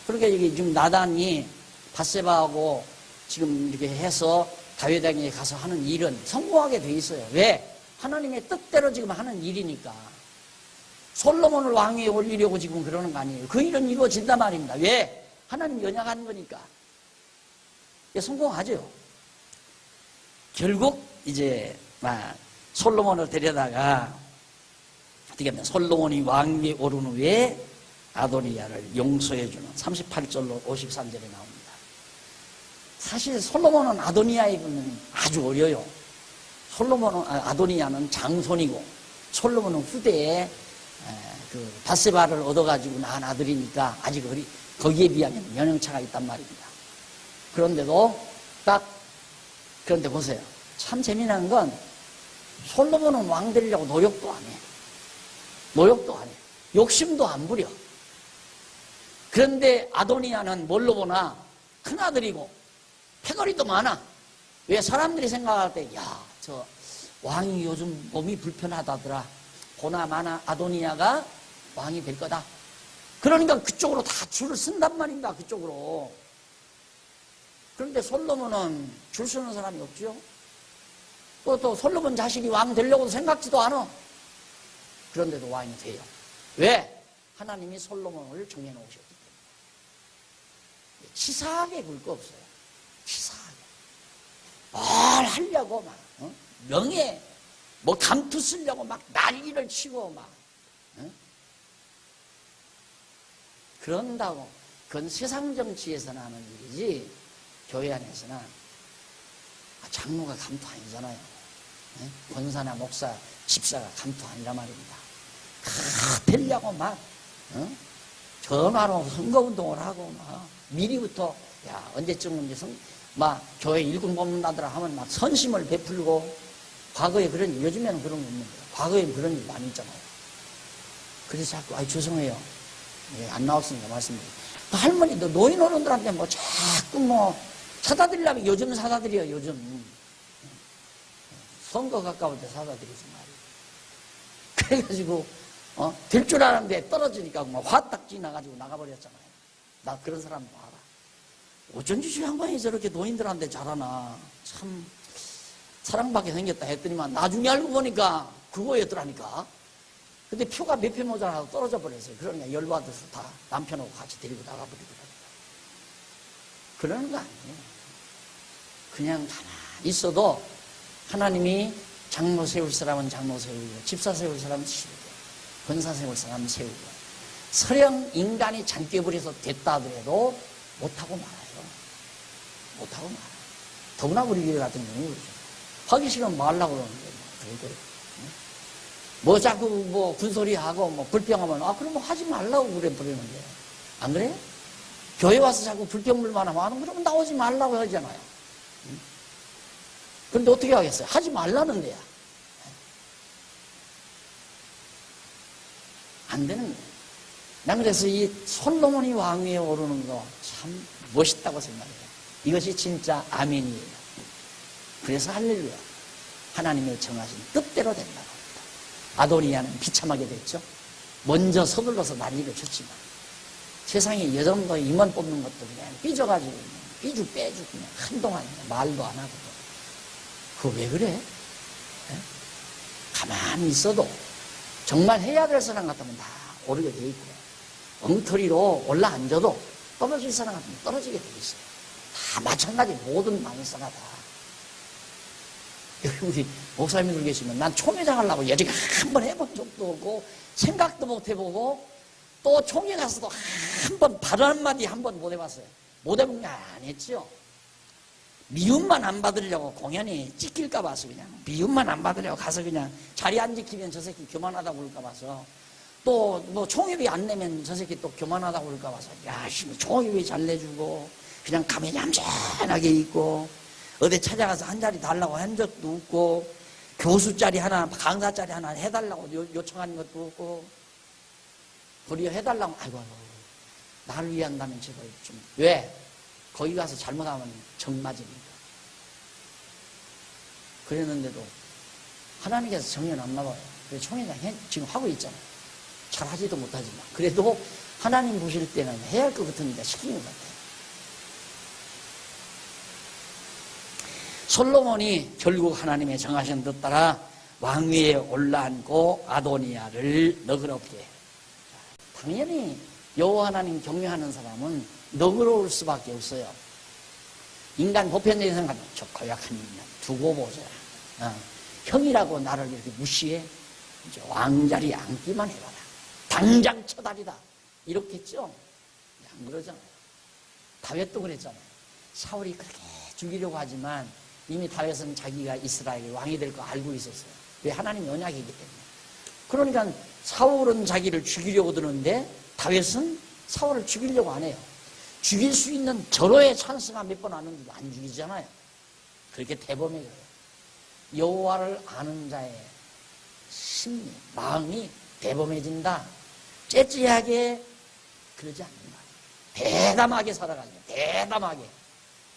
그러니까 여기 지금 나단이 밧세바하고 지금 이렇게 해서 다윗에게 가서 하는 일은 성공하게 돼 있어요. 왜? 하나님의 뜻대로 지금 하는 일이니까. 솔로몬을 왕위에 올리려고 지금 그러는 거 아니에요. 그 일은 이루어진단 말입니다. 왜? 하나님 연약한 거니까. 성공하죠. 결국 이제 솔로몬을 데려다가 어떻게 하면 솔로몬이 왕위에 오른 후에 아도니아를 용서해주는 38절로 53절에 나옵니다. 사실 솔로몬은 아도니아에게는 아주 어려요. 아도니아는 장손이고 솔로몬은 후대에 그 밧세바를 얻어가지고 낳은 아들이니까 아직 거기에 비하면 연령차가 있단 말입니다. 그런데 보세요. 참 재미난 건 솔로몬은 왕 되려고 노력도 안 해. 욕심도 안 부려. 그런데 아도니아는 뭘로 보나? 큰아들이고 패거리도 많아. 왜? 사람들이 생각할 때 저 왕이 요즘 몸이 불편하다더라. 보나마나 아도니아가 왕이 될 거다. 그러니까 그쪽으로 다 줄을 쓴단 말입니다. 그쪽으로. 그런데 솔로몬은 줄 서는 사람이 없죠. 또 솔로몬 자식이 왕 되려고도 생각지도 않아. 그런데도 왕이 돼요. 왜? 하나님이 솔로몬을 정해놓으셨기 때문에. 치사하게 굴 거 없어요. 치사하게. 뭘 하려고 명예, 감투 쓰려고 난리를 치고 그런다고. 그건 세상 정치에서는 하는 일이지 교회 안에서는 장로가 감투 아니잖아요. 권사나 목사, 집사가 감투 아니란 말입니다. 되려고 전화로 선거운동을 하고 미리부터 언제쯤 교회 일꾼 뽑는다더라 하면 선심을 베풀고. 과거에 요즘에는 그런 거 없는데 과거에는 그런 일 많이 있잖아요. 그래서 자꾸 죄송해요. 안 나왔으니까 말씀드려요. 할머니도 노인 어른들한테 자꾸 사다드리려면 요즘 사다드려요. 요즘 선거 가까울 때 사다드리지 말이에요. 그래가지고 될 줄 알았는데 떨어지니까 화딱 지나가지고 나가버렸잖아요. 나 그런 사람 알아. 어쩐지 저 양반이 저렇게 노인들한테 잘하나. 참 사랑받게 생겼다 했더니만 나중에 알고 보니까 그거였더라니까. 근데 표가 몇 표 모자라서 떨어져 버렸어요. 그러니까 열받아서 다 남편하고 같이 데리고 나가버리더라고요. 그러는 거 아니에요. 그냥 가만히 있어도 하나님이 장로 세울 사람은 장로 세우고 집사 세울 사람은 세우고 권사 세울 사람은 세우고 서령 인간이 잔꾀부려서 됐다 하더라도 못하고 말아요. 못하고 말아요. 더구나 우리 교회 같은 경우는 그렇죠. 하기 싫으면 뭐 하려고 그러는데 자꾸 군소리하고 불평하면 그럼 하지 말라고 그래 버리는데 안 그래? 교회 와서 자꾸 불평불만 하면 그러면 나오지 말라고 하잖아요. 그런데 어떻게 하겠어요? 하지 말라는 데야. 안 되는 거예요. 난 그래서 이 솔로몬이 왕위에 오르는 거 참 멋있다고 생각해요. 이것이 진짜 아멘이에요. 그래서 할렐루야. 하나님의 정하신 뜻대로 된다고 합니다. 아도니아는 비참하게 됐죠. 먼저 서둘러서 난리를 쳤지만 세상에 여정도 임원 뽑는 것도 그냥 삐져가지고 삐죽빼죽 그냥 한동안 말도 안 하고. 그거 왜 그래? 가만히 있어도 정말 해야 될 사람 같으면 다 오르게 돼 있고 엉터리로 올라앉아도 떨어질 사람 같으면 떨어지게 돼 있어요. 다 마찬가지. 모든 만사가 다. 여기 우리 목사님들 계시면 난 총회장 하려고 여지가 한 번 해본 적도 없고 생각도 못 해보고 또 총회 가서도 한 번 발언 한마디 한 번 못 해봤어요. 못 해본 게 안 했죠. 미움만 안 받으려고 공연이 찍힐까 봐서 그냥 미움만 안 받으려고 가서 그냥 자리 안 지키면 저 새끼 교만하다고 그럴까 봐서 또 뭐 총회비 안 내면 저 새끼 또 교만하다고 그럴까 봐서 야, 총회비 잘 내주고 그냥 가만히 얌전하게 있고 어디 찾아가서 한 자리 달라고 한 적도 없고 교수 자리 하나, 강사 자리 하나 해달라고 요청하는 것도 없고 도리어 해달라고 아이고 나를 위한다면 제발 좀 왜? 거기 가서 잘못하면 정 맞으니까. 그랬는데도 하나님께서 정해놨나 봐요. 그래서 총회장 지금 하고 있잖아요. 잘하지도 못하지만 그래도 하나님 보실 때는 해야 할 것 같으니까 시키는 것 같아요. 솔로몬이 결국 하나님의 정하신 뜻 따라 왕위에 올라앉고 아도니아를 너그럽게. 당연히 여호와 하나님 경외하는 사람은 너그러울 수밖에 없어요. 인간 보편적인 생각은 저 고약한 인간 두고 보자. 형이라고 나를 이렇게 무시해? 이제 왕자리 앉기만 해봐라. 당장 처다리다. 이렇게 했죠? 안 그러잖아요. 다윗도 그랬잖아요. 사울이 그렇게 죽이려고 하지만 이미 다윗은 자기가 이스라엘 왕이 될 거 알고 있었어요. 왜? 하나님 언약이기 때문에. 그러니까 사울은 자기를 죽이려고 드는데 다윗은 사울을 죽이려고 안 해요. 죽일 수 있는 절호의 찬스가 몇 번 왔는데도 안 죽이잖아요. 그렇게 대범해져요. 여호와를 아는 자의 심리, 마음이 대범해진다. 째째하게 그러지 않는다. 대담하게 살아가죠. 대담하게.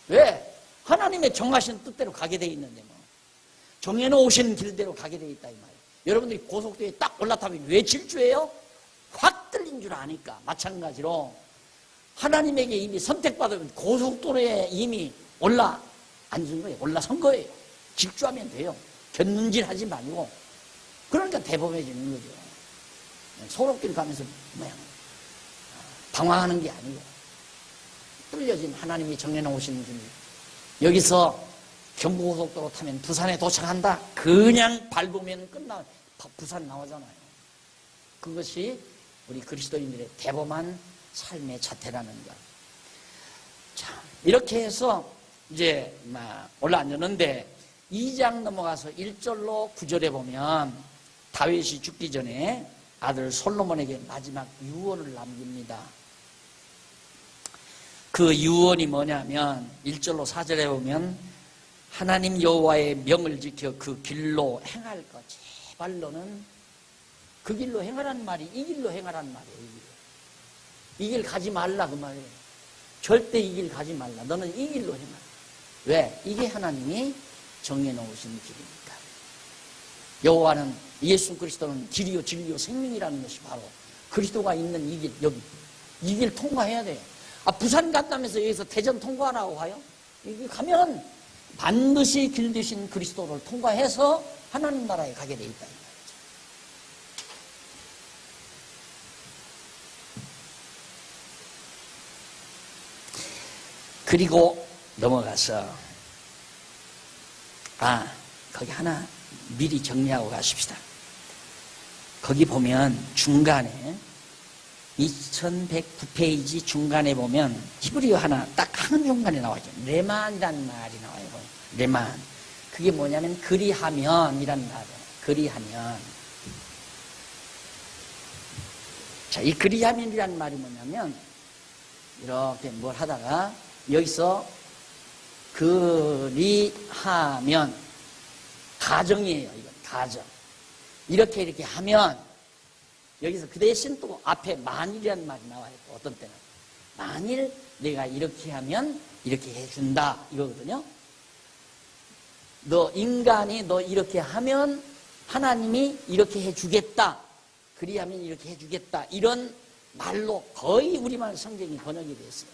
왜? 하나님의 정하신 뜻대로 가게 돼 있는데 뭐. 정해놓으신 길대로 가게 돼 있다 이 말이에요. 여러분들이 고속도로에 딱 올라타면 왜 질주해요? 확 들린 줄 아니까. 마찬가지로 하나님에게 이미 선택받으면 고속도로에 이미 올라앉은 거예요. 올라선 거예요. 질주하면 돼요. 곁눈질하지 말고. 그러니까 대범해지는 거죠. 소록길 가면서 뭐야 방황하는 게 아니고 뚫려진 하나님이 정해놓으신 길. 여기서 경부고속도로 타면 부산에 도착한다. 그냥 밟으면 끝나 부산 나오잖아요. 그것이 우리 그리스도인들의 대범한 삶의 자태라는 것. 자, 이렇게 해서 이제 올라앉았는데 2장 넘어가서 1절로 9절에 보면 다윗이 죽기 전에 아들 솔로몬에게 마지막 유언을 남깁니다. 그 유언이 뭐냐면 1절로 4절에 보면 하나님 여호와의 명을 지켜 그 길로 행할 것. 제발 너는 그 길로 행하라는 말이 이 길로 행하라는 말이에요. 이 길 가지 말라 그 말이에요. 절대 이 길 가지 말라. 너는 이 길로 행하라. 왜? 이게 하나님이 정해놓으신 길이니까. 여호와는 예수 그리스도는 길이요 진리요 생명이라는 것이 바로 그리스도가 있는 이 길, 여기 이 길 통과해야 돼요. 부산 갔다면서 여기서 대전 통과하라고 가요? 여기 가면 반드시 길 되신 그리스도를 통과해서 하나님 나라에 가게 돼 있다 이 말이죠. 그리고 넘어가서 거기 하나 미리 정리하고 가십시다. 거기 보면 중간에 2109페이지 중간에 보면 히브리어 하나 딱 한 중간에 나와있죠. 레만이라는 말이 나와요. 레만. 그게 뭐냐면 그리하면이라는 말이에요. 그리하면. 자, 이 그리하면이라는 말이 뭐냐면 이렇게 뭘 하다가 여기서 그리하면 가정이에요. 이건 가정. 이렇게 하면 여기서 그 대신 또 앞에 만일이라는 말이 나와요. 어떤 때는 만일 내가 이렇게 하면 이렇게 해준다 이거거든요. 너 인간이 너 이렇게 하면 하나님이 이렇게 해주겠다. 그리하면 이렇게 해주겠다. 이런 말로 거의 우리말 성경이 번역이 됐어요.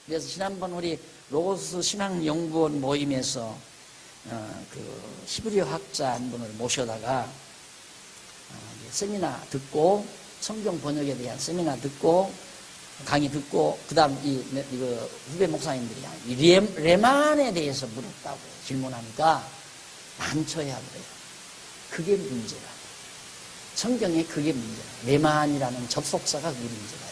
그래서 지난번 우리 로고스 신앙연구원 모임에서 그 히브리어 학자 한 분을 모셔다가 세미나 듣고 성경 번역에 대한 세미나 듣고 강의 듣고 그다음 이거 후배 목사님들이 레만에 대해서 물었다고 질문하니까 난처해 하더래요. 그게 문제라. 성경에 그게 문제라. 레만이라는 접속사가 그게 문제라.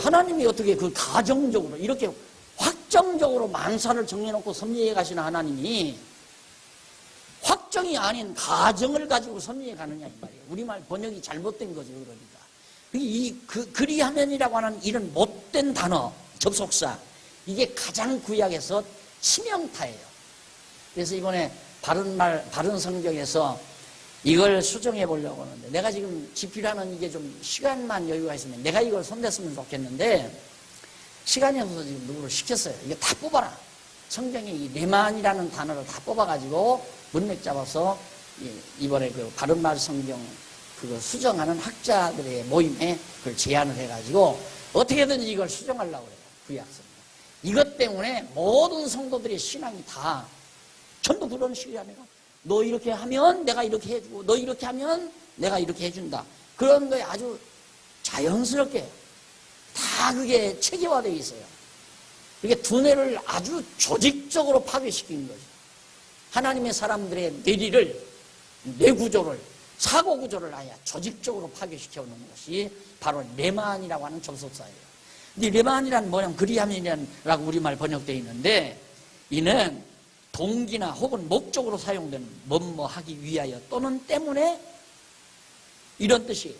하나님이 어떻게 그 가정적으로 이렇게 확정적으로 만사를 정해놓고 섭리해 가시는 하나님이 확정이 아닌 가정을 가지고 섭리해 가느냐 이 말이에요. 우리말 번역이 잘못된 거죠. 그러니까. 그리하면이라고 하는 이런 못된 단어, 접속사, 이게 가장 구약에서 치명타예요. 그래서 이번에 바른 성경에서 이걸 수정해 보려고 하는데, 내가 지금 집필하는 이게 좀 시간만 여유가 있으면 내가 이걸 손댔으면 좋겠는데, 시간이 없어서 지금 누구를 시켰어요. 이거 다 뽑아라. 성경에 이 레만이라는 단어를 다 뽑아가지고 문맥 잡아서 이번에 그 바른말 성경 그거 수정하는 학자들의 모임에 그걸 제안을 해가지고 어떻게든지 이걸 수정하려고 그래요. 구약 성경. 이것 때문에 모든 성도들의 신앙이 다 전부 그런 식이 아니라, 너 이렇게 하면 내가 이렇게 해주고, 너 이렇게 하면 내가 이렇게 해준다. 그런 거에 아주 자연스럽게 다 그게 체계화되어 있어요. 이게 두뇌를 아주 조직적으로 파괴시킨 거죠. 하나님의 사람들의 뇌리를, 뇌구조를, 사고구조를 아예 조직적으로 파괴시켜 놓은 것이 바로 레만이라고 하는 접속사예요. 근데 레만이란 뭐냐면 그리하면이라고 우리말 번역되어 있는데, 이는 동기나 혹은 목적으로 사용되는 뭐뭐 하기 위하여 또는 때문에, 이런 뜻이에요.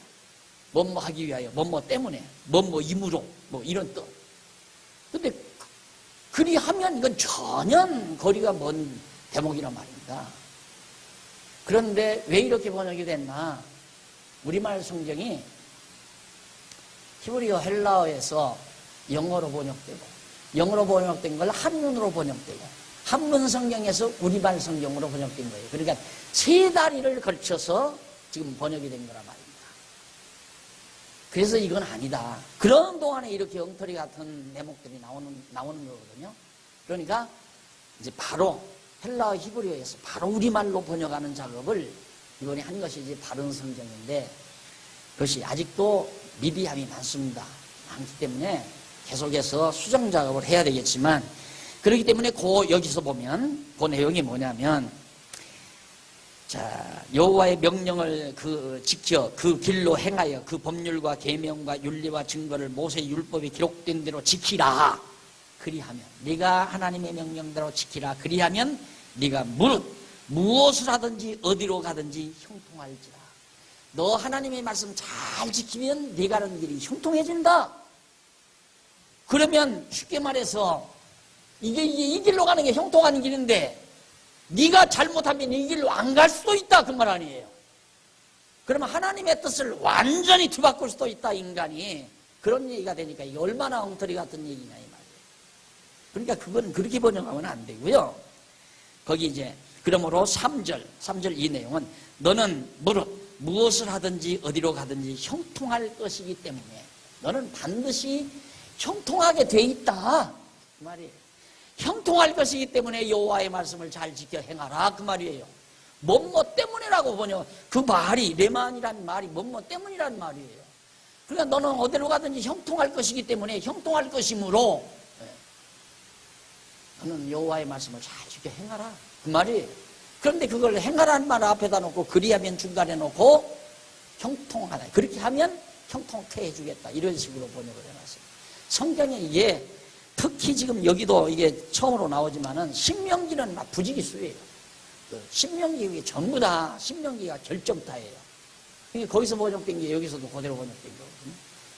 뭐뭐 하기 위하여, 뭐뭐 때문에, 뭐뭐 임으로, 뭐 이런 뜻. 근데 그리하면 이건 전혀 거리가 먼 대목이란 말입니다. 그런데 왜 이렇게 번역이 됐나? 우리말 성경이 히브리어 헬라어에서 영어로 번역되고, 영어로 번역된 걸 한문으로 번역되고, 한문 성경에서 우리말 성경으로 번역된 거예요. 그러니까 세 다리를 걸쳐서 지금 번역이 된 거란 말입니다. 그래서 이건 아니다. 그런 동안에 이렇게 엉터리 같은 내목들이 나오는 거거든요. 그러니까 이제 바로 헬라어 히브리어에서 바로 우리말로 번역하는 작업을 이번에 한 것이 이제 바른 성경인데, 그것이 아직도 미비함이 많습니다. 많기 때문에 계속해서 수정 작업을 해야 되겠지만, 그렇기 때문에 여기서 보면 그 내용이 뭐냐면, 자, 여호와의 명령을 지켜 그 길로 행하여 그 법률과 계명과 윤리와 증거를 모세의 율법에 기록된 대로 지키라. 그리하면, 네가 하나님의 명령대로 지키라. 그리하면 네가 무엇을 하든지 어디로 가든지 형통할지라. 너 하나님의 말씀 잘 지키면 네가 가는 길이 형통해진다. 그러면 쉽게 말해서 이게 이 길로 가는 게 형통하는 길인데, 네가 잘못하면 이 길로 안 갈 수도 있다, 그 말 아니에요. 그러면 하나님의 뜻을 완전히 뒤바꿀 수도 있다, 인간이. 그런 얘기가 되니까 이게 얼마나 엉터리 같은 얘기냐 이 말이에요. 그러니까 그건 그렇게 번역하면 안 되고요. 거기 이제 그러므로 3절 이 내용은, 너는 무엇을 하든지 어디로 가든지 형통할 것이기 때문에 너는 반드시 형통하게 돼 있다, 그 말이에요. 형통할 것이기 때문에 여호와의 말씀을 잘 지켜 행하라, 그 말이에요. 뭐뭐 때문이라고 번역, 그 말이, 레만이란 말이 뭐뭐 때문이란 말이에요. 그러니까 너는 어디로 가든지 형통할 것이기 때문에 형통할 것이므로 너는 여호와의 말씀을 잘 지켜 행하라, 그 말이에요. 그런데 그걸 행하라는 말 앞에다 놓고 그리하면 중간에 놓고 형통하다, 그렇게 하면 형통케 해주겠다, 이런 식으로 번역을 해놨어요. 성경에 이게 특히 지금 여기도 이게 처음으로 나오지만은 신명기는 막 부지기수예요. 신명기 전부 다 신명기가 결정타예요. 그러니까 거기서 번역된 게 여기서도 그대로 번역된 거거든요.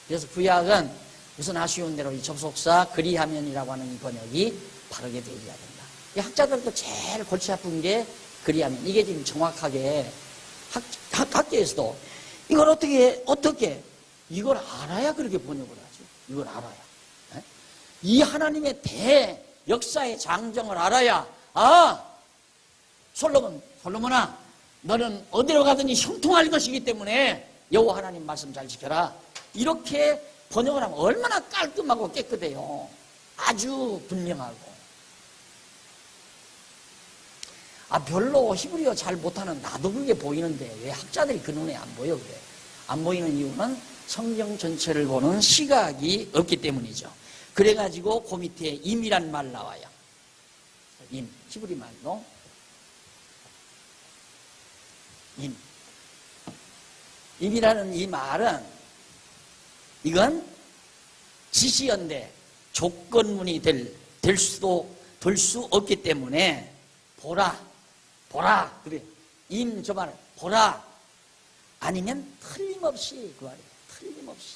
그래서 구약은 우선 아쉬운 대로 이 접속사 그리하면이라고 하는 이 번역이 바르게 되어야 된다. 이 학자들도 제일 골치 아픈 게 그리하면, 이게 지금 정확하게 학계에서도 이걸 어떻게 이걸 알아야 그렇게 번역을 하죠. 이걸 알아야. 이 하나님의 역사의 장정을 알아야, 솔로몬아, 너는 어디로 가든지 형통할 것이기 때문에 여호와 하나님 말씀 잘 지켜라, 이렇게 번역을 하면 얼마나 깔끔하고 깨끗해요. 아주 분명하고. 별로 히브리어 잘 못하는 나도 그게 보이는데 왜 학자들이 그 눈에 안 보여 그래? 안 보이는 이유는 성경 전체를 보는 시각이 없기 때문이죠. 그래가지고 그 밑에 임이란 말 나와요. 임, 히브리 말로 임. 임이라는 이 말은, 이건 지시연대, 조건문이 될 수 없기 때문에 보라, 그래. 임 저 말 보라. 아니면 틀림없이 그 말이에요. 틀림없이.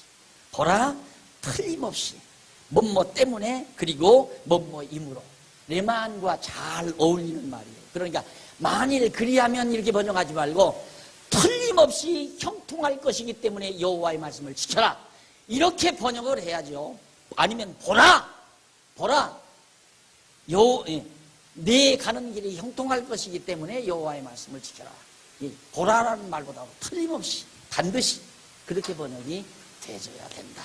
보라, 틀림없이. 뭐뭐 때문에, 그리고 뭐뭐이므로. 레만과 잘 어울리는 말이에요. 그러니까 만일 그리하면 이렇게 번역하지 말고 틀림없이 형통할 것이기 때문에 여호와의 말씀을 지켜라. 이렇게 번역을 해야죠. 아니면 보라, 보라. 내 가는 길이 형통할 것이기 때문에 여호와의 말씀을 지켜라. 이 보라라는 말보다 틀림없이 반드시 그렇게 번역이 되어야 된다.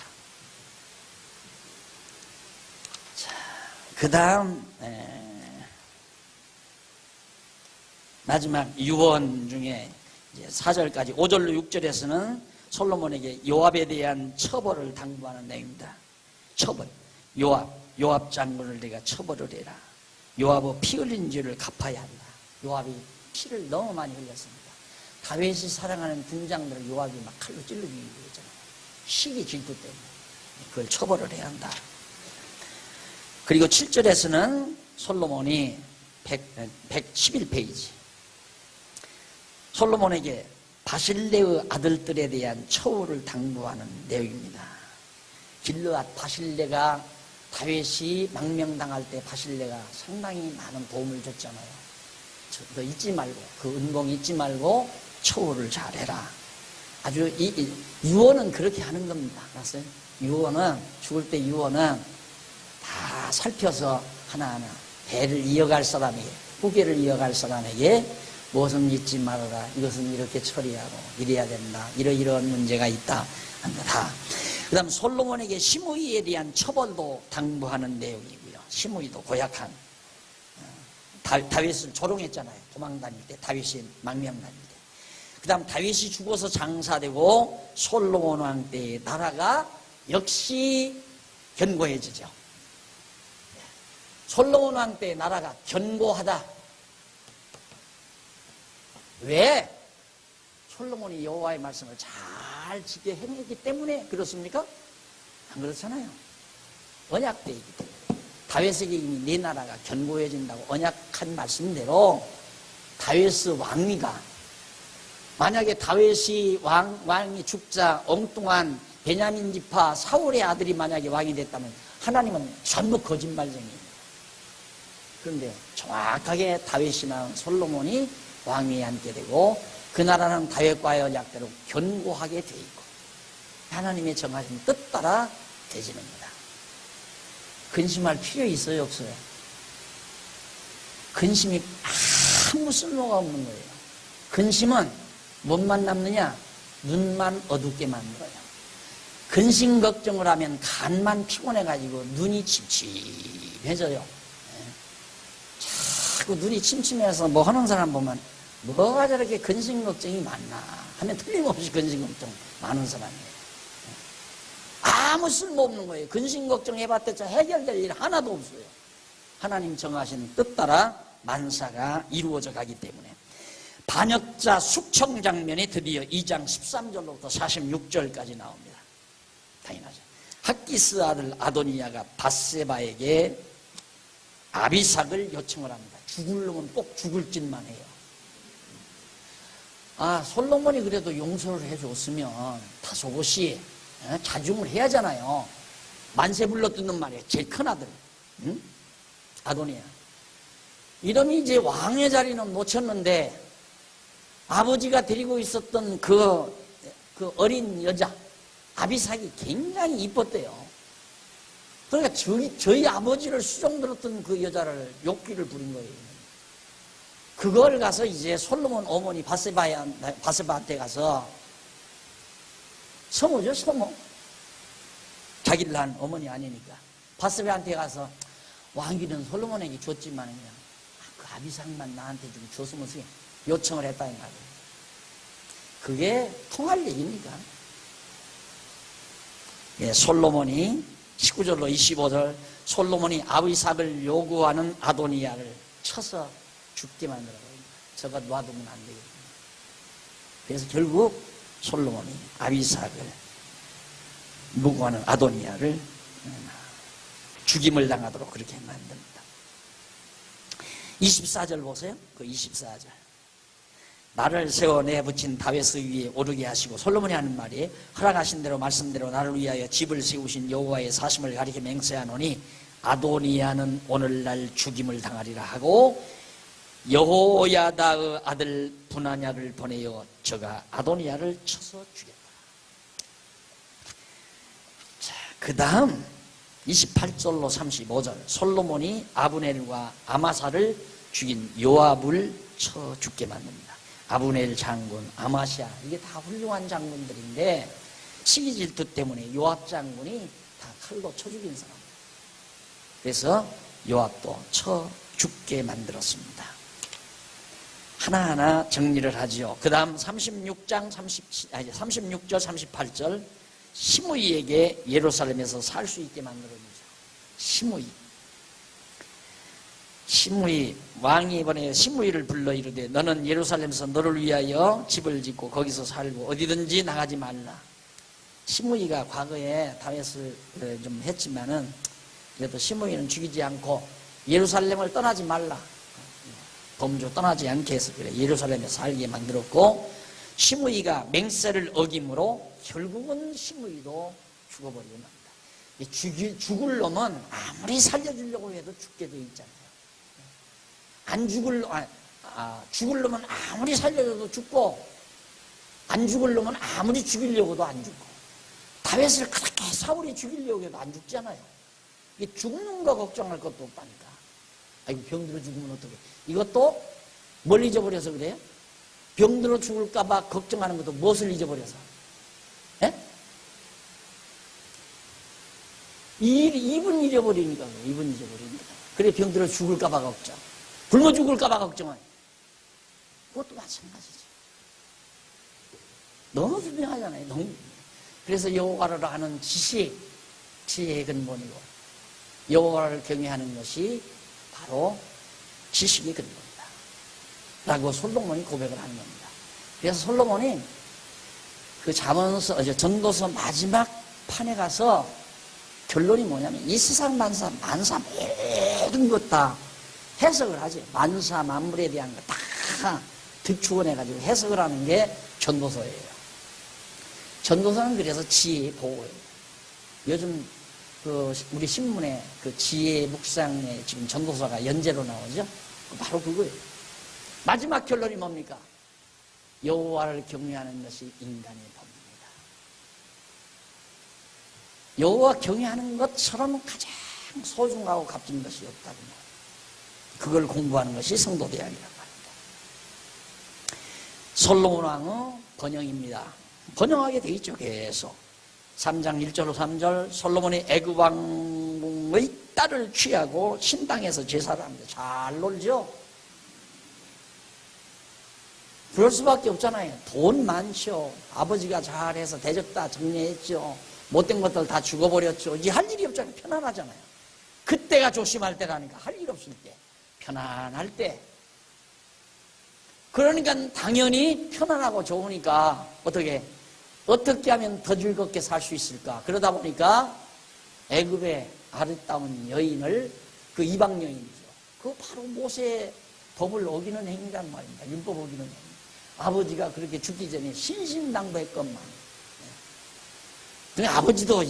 자, 그 다음 마지막 유언 중에 4절까지 5절로 6절에서는 솔로몬에게 요압에 대한 처벌을 당부하는 내용입니다. 처벌. 요압 장군을 내가 처벌을 해라. 요압의 피 흘린 죄를 갚아야 한다. 요압이 피를 너무 많이 흘렸습니다. 다윗이 사랑하는 군장들을 요압이 막 칼로 찔러 죽이고 있잖아요. 시기 질투 때문에 그걸 처벌을 해야 한다. 그리고 7절에서는 솔로몬이 111페이지 솔로몬에게 바실레의 아들들에 대한 처우를 당부하는 내용입니다. 길르앗 바실레가 다윗이 망명당할 때 바실레가 상당히 많은 도움을 줬잖아요. 너 잊지 말고, 그 은공 잊지 말고 처우를 잘해라. 아주 유언은 그렇게 하는 겁니다. 알았어요? 유언은, 죽을 때 유언은 다 살펴서 하나하나 대를 이어갈 사람에게, 후계를 이어갈 사람에게 무엇은 잊지 말아라. 이것은 이렇게 처리하고 이래야 된다. 이러이러한 문제가 있다. 한다. 그 다음 솔로몬에게 시므이에 대한 처벌도 당부하는 내용이고요. 시므이도 고약한 다윗을 조롱했잖아요. 도망 다닐 때, 다윗이 망명 다닐 때. 그 다음 다윗이 죽어서 장사되고 솔로몬 왕 때의 나라가 역시 견고해지죠. 솔로몬 왕 때의 나라가 견고하다. 왜? 솔로몬이 여호와의 말씀을 잘 지켜 행했기 때문에 그렇습니까? 안 그렇잖아요. 언약되기 때문에. 다윗에게 이미 네 나라가 견고해진다고 언약한 말씀대로 다윗의 왕위가, 만약에 다윗이 왕이 죽자 엉뚱한 베냐민 지파 사울의 아들이 만약에 왕이 됐다면 하나님은 전부 거짓말쟁이입니다. 그런데 정확하게 다윗이나 솔로몬이 왕위에 앉게 되고 그 나라는 다윗과의 언약대로 견고하게 돼 있고 하나님의 정하신 뜻 따라 되지는니다. 근심할 필요 있어요, 없어요? 근심이 아무 쓸모가 없는 거예요. 근심은 몸만 남느냐? 눈만 어둡게 만들어요. 근심 걱정을 하면 간만 피곤해가지고 눈이 침침해져요. 자꾸 눈이 침침해서 뭐 하는 사람 보면 뭐가 저렇게 근심 걱정이 많나 하면 틀림없이 근심 걱정 많은 사람이에요. 아무 쓸모없는 거예요. 근심 걱정 해봤자 해결될 일 하나도 없어요. 하나님 정하신 뜻 따라 만사가 이루어져 가기 때문에. 반역자 숙청 장면이 드디어 2장 13절로부터 46절까지 나옵니다. 당연하죠. 학기스 아들 아도니아가 밧세바에게 아비삭을 요청을 합니다. 죽을 놈은 꼭 죽을 짓만 해요. 솔로몬이 그래도 용서를 해줬으면 다소곳이 자중을 해야 하잖아요. 만세 불러듣는 말이에요. 제일 큰 아들, 응? 아도니아. 이놈이 이제 왕의 자리는 놓쳤는데 아버지가 데리고 있었던 그 어린 여자 아비삭이 굉장히 이뻤대요. 그러니까 저희 아버지를 수종 들었던 그 여자를 욕귀를 부린 거예요. 그걸 가서 이제 솔로몬 어머니 밧세바한테 가서 성우죠, 성우. 자기를 낳은 어머니 아니니까. 밧세바한테 가서 왕위는 솔로몬에게 줬지만 그냥 그 아비삭만 나한테 좀 줬으면 요청을 했다 이 말이에요. 그게 통할 얘기입니까? 예, 솔로몬이 19절로 25절 솔로몬이 아비삭을 요구하는 아도니아를 쳐서 죽게 만들어요. 저거 놔두면 안 되거든요. 그래서 결국 솔로몬이 아비삭을 무고하는 아도니아를 죽임을 당하도록 그렇게 만듭니다. 24절 보세요. 그 24절. 나를 세워 내붙인 다윗 위에 오르게 하시고, 솔로몬이 하는 말이 허락하신 대로 말씀대로 나를 위하여 집을 세우신 여호와의 사심을 가리켜 맹세하노니 아도니아는 오늘날 죽임을 당하리라 하고 여호야다의 아들 분하냐를 보내어 저가 아도니아를 쳐서 죽였다. 자, 그 다음 28절로 35절 솔로몬이 아브넬과 아마사를 죽인 요압을 쳐 죽게 만듭니다. 아브넬 장군, 아마샤, 이게 다 훌륭한 장군들인데 시기 질투 때문에 요압 장군이 다 칼로 쳐 죽인 사람. 그래서 요압도 쳐 죽게 만들었습니다. 하나하나 정리를 하죠. 그 다음 36절 38절 시므이에게 예루살렘에서 살 수 있게 만들어주죠. 시므이 왕이 이번에 시므이를 불러 이르되 너는 예루살렘에서 너를 위하여 집을 짓고 거기서 살고 어디든지 나가지 말라. 시므이가 과거에 다윗을 좀 했지만은 그래도 시므이는 죽이지 않고 예루살렘을 떠나지 말라. 범주 떠나지 않게 해서 그래 예루살렘에 살게 만들었고, 시므이가 맹세를 어김으로 결국은 시므이도 죽어버리고 납니다. 죽을 놈은 아무리 살려주려고 해도 죽게 돼 있잖아요. 죽을 놈은 아무리 살려줘도 죽고, 안 죽을 놈은 아무리 죽이려고도 안 죽고, 다윗을 그렇게 사울이 죽이려고 해도 안 죽잖아요. 이게 죽는 거 걱정할 것도 없다니까. 아이고 병들어 죽으면 어떡해. 이것도 뭘 잊어버려서 그래요? 병들어 죽을까봐 걱정하는 것도 무엇을 잊어버려서? 예? 입은 잊어버리니까. 그래 병들어 죽을까봐 걱정. 굶어 죽을까봐 걱정은. 그것도 마찬가지죠. 너무 분명하잖아요. 너무. 그래서 여호와를 아는 지식, 지혜의 근본이고, 여호와를 경외하는 것이 바로 지식의 근본이다 라고 솔로몬이 고백을 하는 겁니다. 그래서 솔로몬이 그 전도서 마지막 판에 가서 결론이 뭐냐면 이 세상 만사 모든 것 다 해석을 하지. 만사 만물에 대한 거 다 득추원해가지고 해석을 하는 게 전도서예요. 전도서는 그래서 지혜의 보고예요. 요즘 우리 신문에 지혜 묵상에 지금 전도서가 연재로 나오죠? 바로 그거예요. 마지막 결론이 뭡니까? 여호와를 경외하는 것이 인간의 법입니다. 여호와 경외하는 것처럼 가장 소중하고 값진 것이 없다고. 그걸 공부하는 것이 성도대학이라고 합니다. 솔로몬 왕의 번영입니다. 번영하게 돼 있죠, 계속. 3장 1절로 3절 솔로몬이 애굽 왕의 딸을 취하고 신당에서 제사를 합니다. 잘 놀죠? 그럴 수밖에 없잖아요. 돈 많죠. 아버지가 잘해서 대접다 정리했죠. 못된 것들 다 죽어버렸죠. 이제 할 일이 없잖아요. 편안하잖아요. 그때가 조심할 때라니까. 할 일 없을 때, 편안할 때. 그러니까 당연히 편안하고 좋으니까 어떻게 하면 더 즐겁게 살 수 있을까? 그러다 보니까 애굽의 아름다운 여인을, 그 이방 여인이죠. 그거 바로 모세의 법을 어기는 행위란 말입니다. 율법 어기는 행위. 아버지가 그렇게 죽기 전에 신신당부했건만. 그러니까 아버지도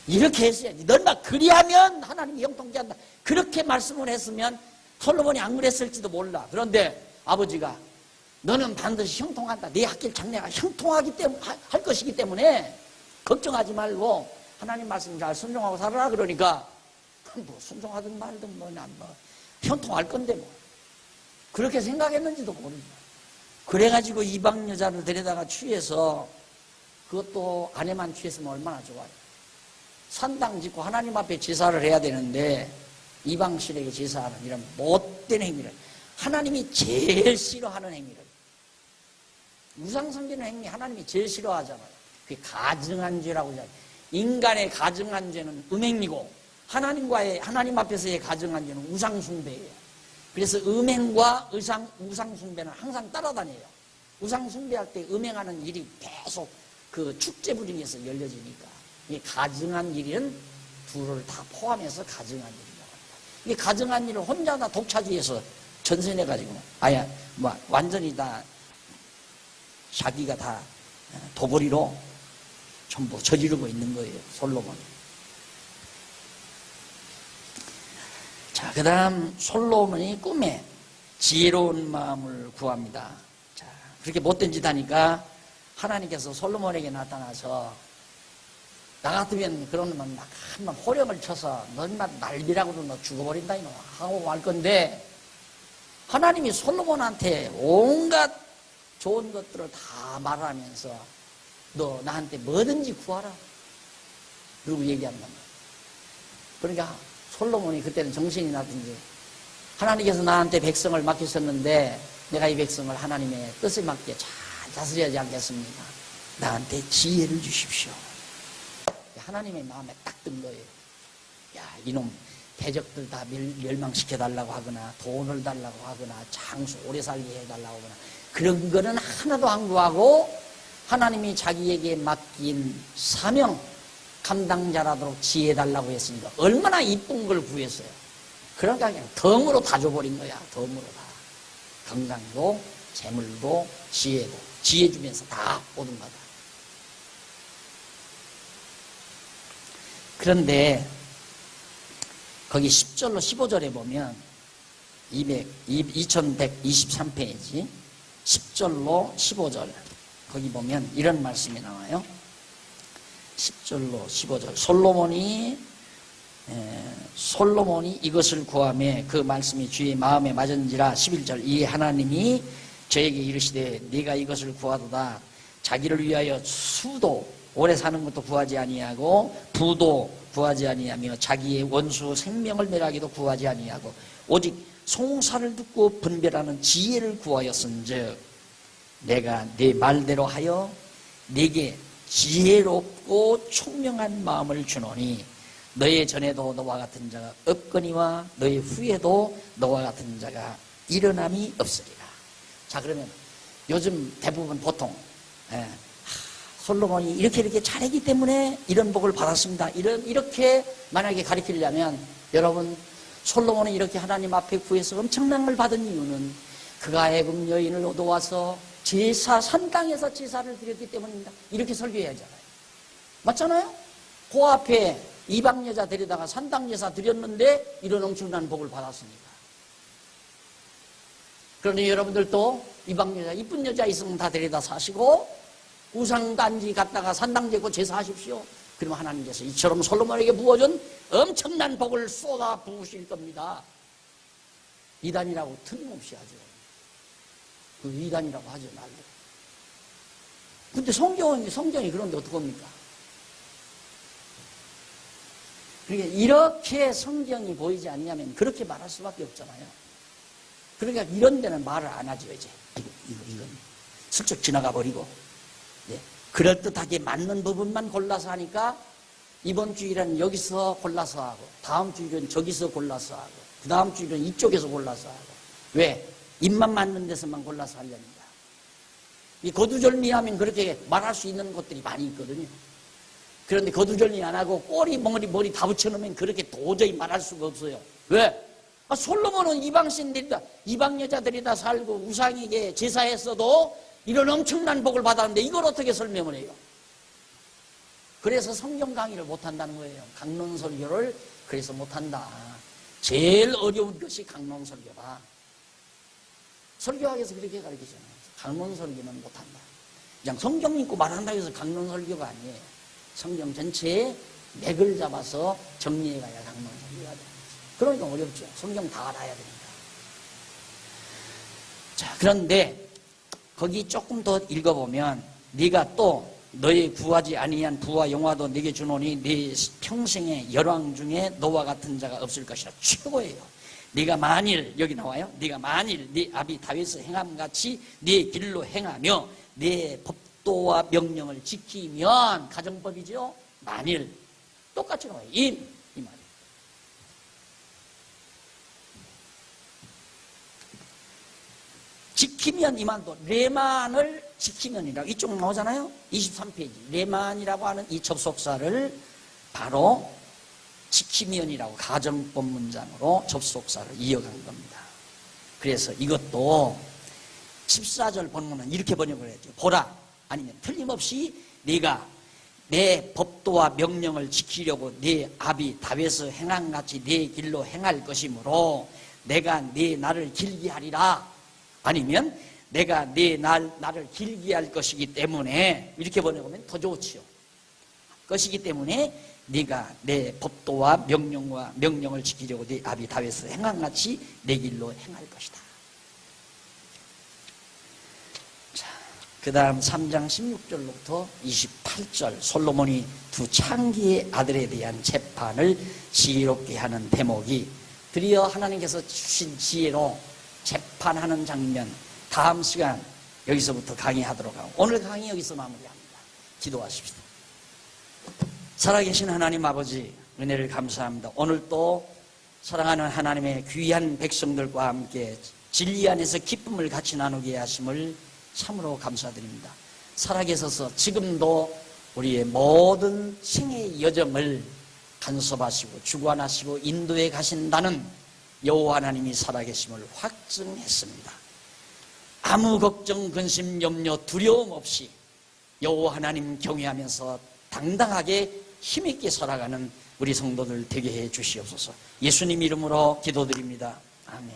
이렇게 했어야지. 너나 그리하면 하나님이 형통케한다. 그렇게 말씀을 했으면 솔로몬이 안 그랬을지도 몰라. 그런데 아버지가 너는 반드시 형통한다. 네 학길 장래가 형통하기 때문에 할 것이기 때문에 걱정하지 말고 하나님 말씀 잘 순종하고 살아라. 그러니까 뭐 순종하든 말든 뭐 형통할 건데 뭐 그렇게 생각했는지도 모르죠. 그래가지고 이방 여자를 데려다가 취해서, 그것도 아내만 취했으면 얼마나 좋아요. 산당 짓고 하나님 앞에 제사를 해야 되는데 이방신에게 제사하는 이런 못된 행위를, 하나님이 제일 싫어하는 행위를, 우상 섬기는 행위 하나님이 제일 싫어하잖아요. 그게 가증한 죄라고 하잖아요. 인간의 가증한 죄는 음행이고 하나님 앞에서의 가증한 죄는 우상 숭배예요. 그래서 음행과 우상 숭배는 항상 따라다녀요. 우상 숭배할 때 음행하는 일이 계속 그 축제 분위기에서 열려지니까, 이 가증한 일은 둘을 다 포함해서 가증한 일이라고 합니다. 이 가증한 일을 혼자 다 독차지해서 전세내가지고 완전히 다 자기가 다 도벌이로 전부 저지르고 있는 거예요, 솔로몬이. 자, 그 다음 솔로몬이 꿈에 지혜로운 마음을 구합니다. 자, 그렇게 못된 짓 하니까 하나님께서 솔로몬에게 나타나서 나 같으면 그런 놈은 막 한번 호령을 쳐서 너만 날비라고도 너 죽어버린다 이놈 하고 말 건데, 하나님이 솔로몬한테 온갖 좋은 것들을 다 말하면서 너 나한테 뭐든지 구하라 그러고 얘기한단 말이야. 그러니까 솔로몬이 그때는 정신이 나든지, 하나님께서 나한테 백성을 맡기셨는데 내가 이 백성을 하나님의 뜻에 맞게 잘 다스려야지 않겠습니까? 나한테 지혜를 주십시오. 하나님의 마음에 딱 든 거예요. 야, 이놈 대적들 다 멸망시켜달라고 하거나 돈을 달라고 하거나 장수 오래 살게 해달라고 하거나 그런 거는 하나도 안 구하고 하나님이 자기에게 맡긴 사명 감당자라도록 지혜 달라고 했으니까 얼마나 이쁜 걸 구했어요. 그러니까 그냥 덤으로 다 줘버린 거야. 덤으로 다. 건강도 재물도 지혜도 지혜 주면서 다 모든 거다. 그런데 거기 10절로 15절에 보면 2123페이지 10절로 15절 거기 보면 이런 말씀이 나와요. 10절로 15절 솔로몬이 이것을 구하며 그 말씀이 주의 마음에 맞은지라. 11절 이 하나님이 저에게 이르시되 네가 이것을 구하도다. 자기를 위하여 수도 오래 사는 것도 구하지 아니하고 부도 구하지 아니하며 자기의 원수 생명을 멸하기도 구하지 아니하고 오직 송사를 듣고 분별하는 지혜를 구하였은즉 내가 네 말대로 하여 네게 지혜롭고 총명한 마음을 주노니 너의 전에도 너와 같은 자가 없거니와 너의 후에도 너와 같은 자가 일어남이 없으리라. 자, 그러면 요즘 대부분 보통 솔로몬이 이렇게 잘했기 때문에 이런 복을 받았습니다. 이렇게 만약에 가르치려면 여러분, 솔로몬이 이렇게 하나님 앞에 구해서 엄청난 걸 받은 이유는 그가 애굽 여인을 얻어와서 산 땅에서 제사를 드렸기 때문입니다. 이렇게 설교해야 하잖아요. 맞잖아요? 그 앞에 이방 여자 데려다가 산당 제사 드렸는데 이런 엄청난 복을 받았으니까. 그러니 여러분들도 이방 여자, 이쁜 여자 있으면 다 데려다 사시고 우상단지 갔다가 산당 제고 제사하십시오. 그러면 하나님께서 이처럼 솔로몬에게 부어준 엄청난 복을 쏟아 부으실 겁니다. 이단이라고 틀림없이 하죠. 그 이단이라고 하죠, 말로. 근데 성경이 그런데 어떡합니까? 그러니까 이렇게 성경이 보이지 않냐면 그렇게 말할 수밖에 없잖아요. 그러니까 이런 데는 말을 안 하죠, 이제. 이건 슬쩍 지나가 버리고. 네. 그럴듯하게 맞는 부분만 골라서 하니까 이번 주일은 여기서 골라서 하고 다음 주일은 저기서 골라서 하고 그 다음 주일은 이쪽에서 골라서 하고. 왜? 입만 맞는 데서만 골라서 하려니까. 이 거두절미하면 그렇게 말할 수 있는 것들이 많이 있거든요. 그런데 거두절미 안 하고 꼬리 머리 다 붙여놓으면 그렇게 도저히 말할 수가 없어요. 왜? 솔로몬은 이방신들이다, 이방 여자들이다 살고 우상에게 제사했어도 이런 엄청난 복을 받았는데 이걸 어떻게 설명을 해요? 그래서 성경 강의를 못한다는 거예요. 강론설교를 그래서 못한다. 제일 어려운 것이 강론설교다. 설교학에서 그렇게 가르치잖아요. 강론설교는 못한다. 그냥 성경 읽고 말한다고 해서 강론설교가 아니에요. 성경 전체에 맥을 잡아서 정리해가야 강론설교가 돼요. 그러니까 어렵죠. 성경 다 알아야 됩니다. 자, 그런데 거기 조금 더 읽어보면 네가 또 너의 구하지 아니한 부와 영화도 네게 주노니 네 평생의 열왕 중에 너와 같은 자가 없을 것이라. 최고예요. 네가 만일, 여기 나와요. 네가 만일 네 아비 다윗의 행함같이 네 길로 행하며 네 법도와 명령을 지키면, 가정법이죠. 만일 똑같이 나와요. 이 말이에요. 지키면 이만도, 레만을 지키면이라고 이쪽 나오잖아요. 23페이지 레만이라고 하는 이 접속사를 바로 지키면이라고 가정법 문장으로 접속사를 이어간 겁니다. 그래서 이것도 14절 본문은 이렇게 번역을 했죠. 보라, 아니면 틀림없이 네가 내 법도와 명령을 지키려고 네 아비 다윗의 행함같이 네 길로 행할 것이므로 내가 네 날을 길게 하리라. 아니면 내가 네 나를 길게 할 것이기 때문에, 이렇게 번역하면 더 좋지요. 것이기 때문에 네가 내 법도와 명령을 지키려고 네 아비 다윗의 행함같이 내 길로 행할 것이다. 자, 그 다음 3장 16절로부터 28절, 솔로몬이 두 창기의 아들에 대한 재판을 지혜롭게 하는 대목이, 드디어 하나님께서 주신 지혜로 재판하는 장면, 다음 시간 여기서부터 강의하도록 하고, 오늘 강의 여기서 마무리합니다. 기도하십시다. 살아계신 하나님 아버지, 은혜를 감사합니다. 오늘 또 사랑하는 하나님의 귀한 백성들과 함께 진리 안에서 기쁨을 같이 나누게 하심을 참으로 감사드립니다. 살아계셔서 지금도 우리의 모든 생의 여정을 간섭하시고 주관하시고 인도해 가신다는 여호와 하나님이 살아계심을 확증했습니다. 아무 걱정, 근심, 염려, 두려움 없이 여호와 하나님 경외하면서 당당하게 힘있게 살아가는 우리 성도들 되게 해 주시옵소서. 예수님 이름으로 기도드립니다. 아멘.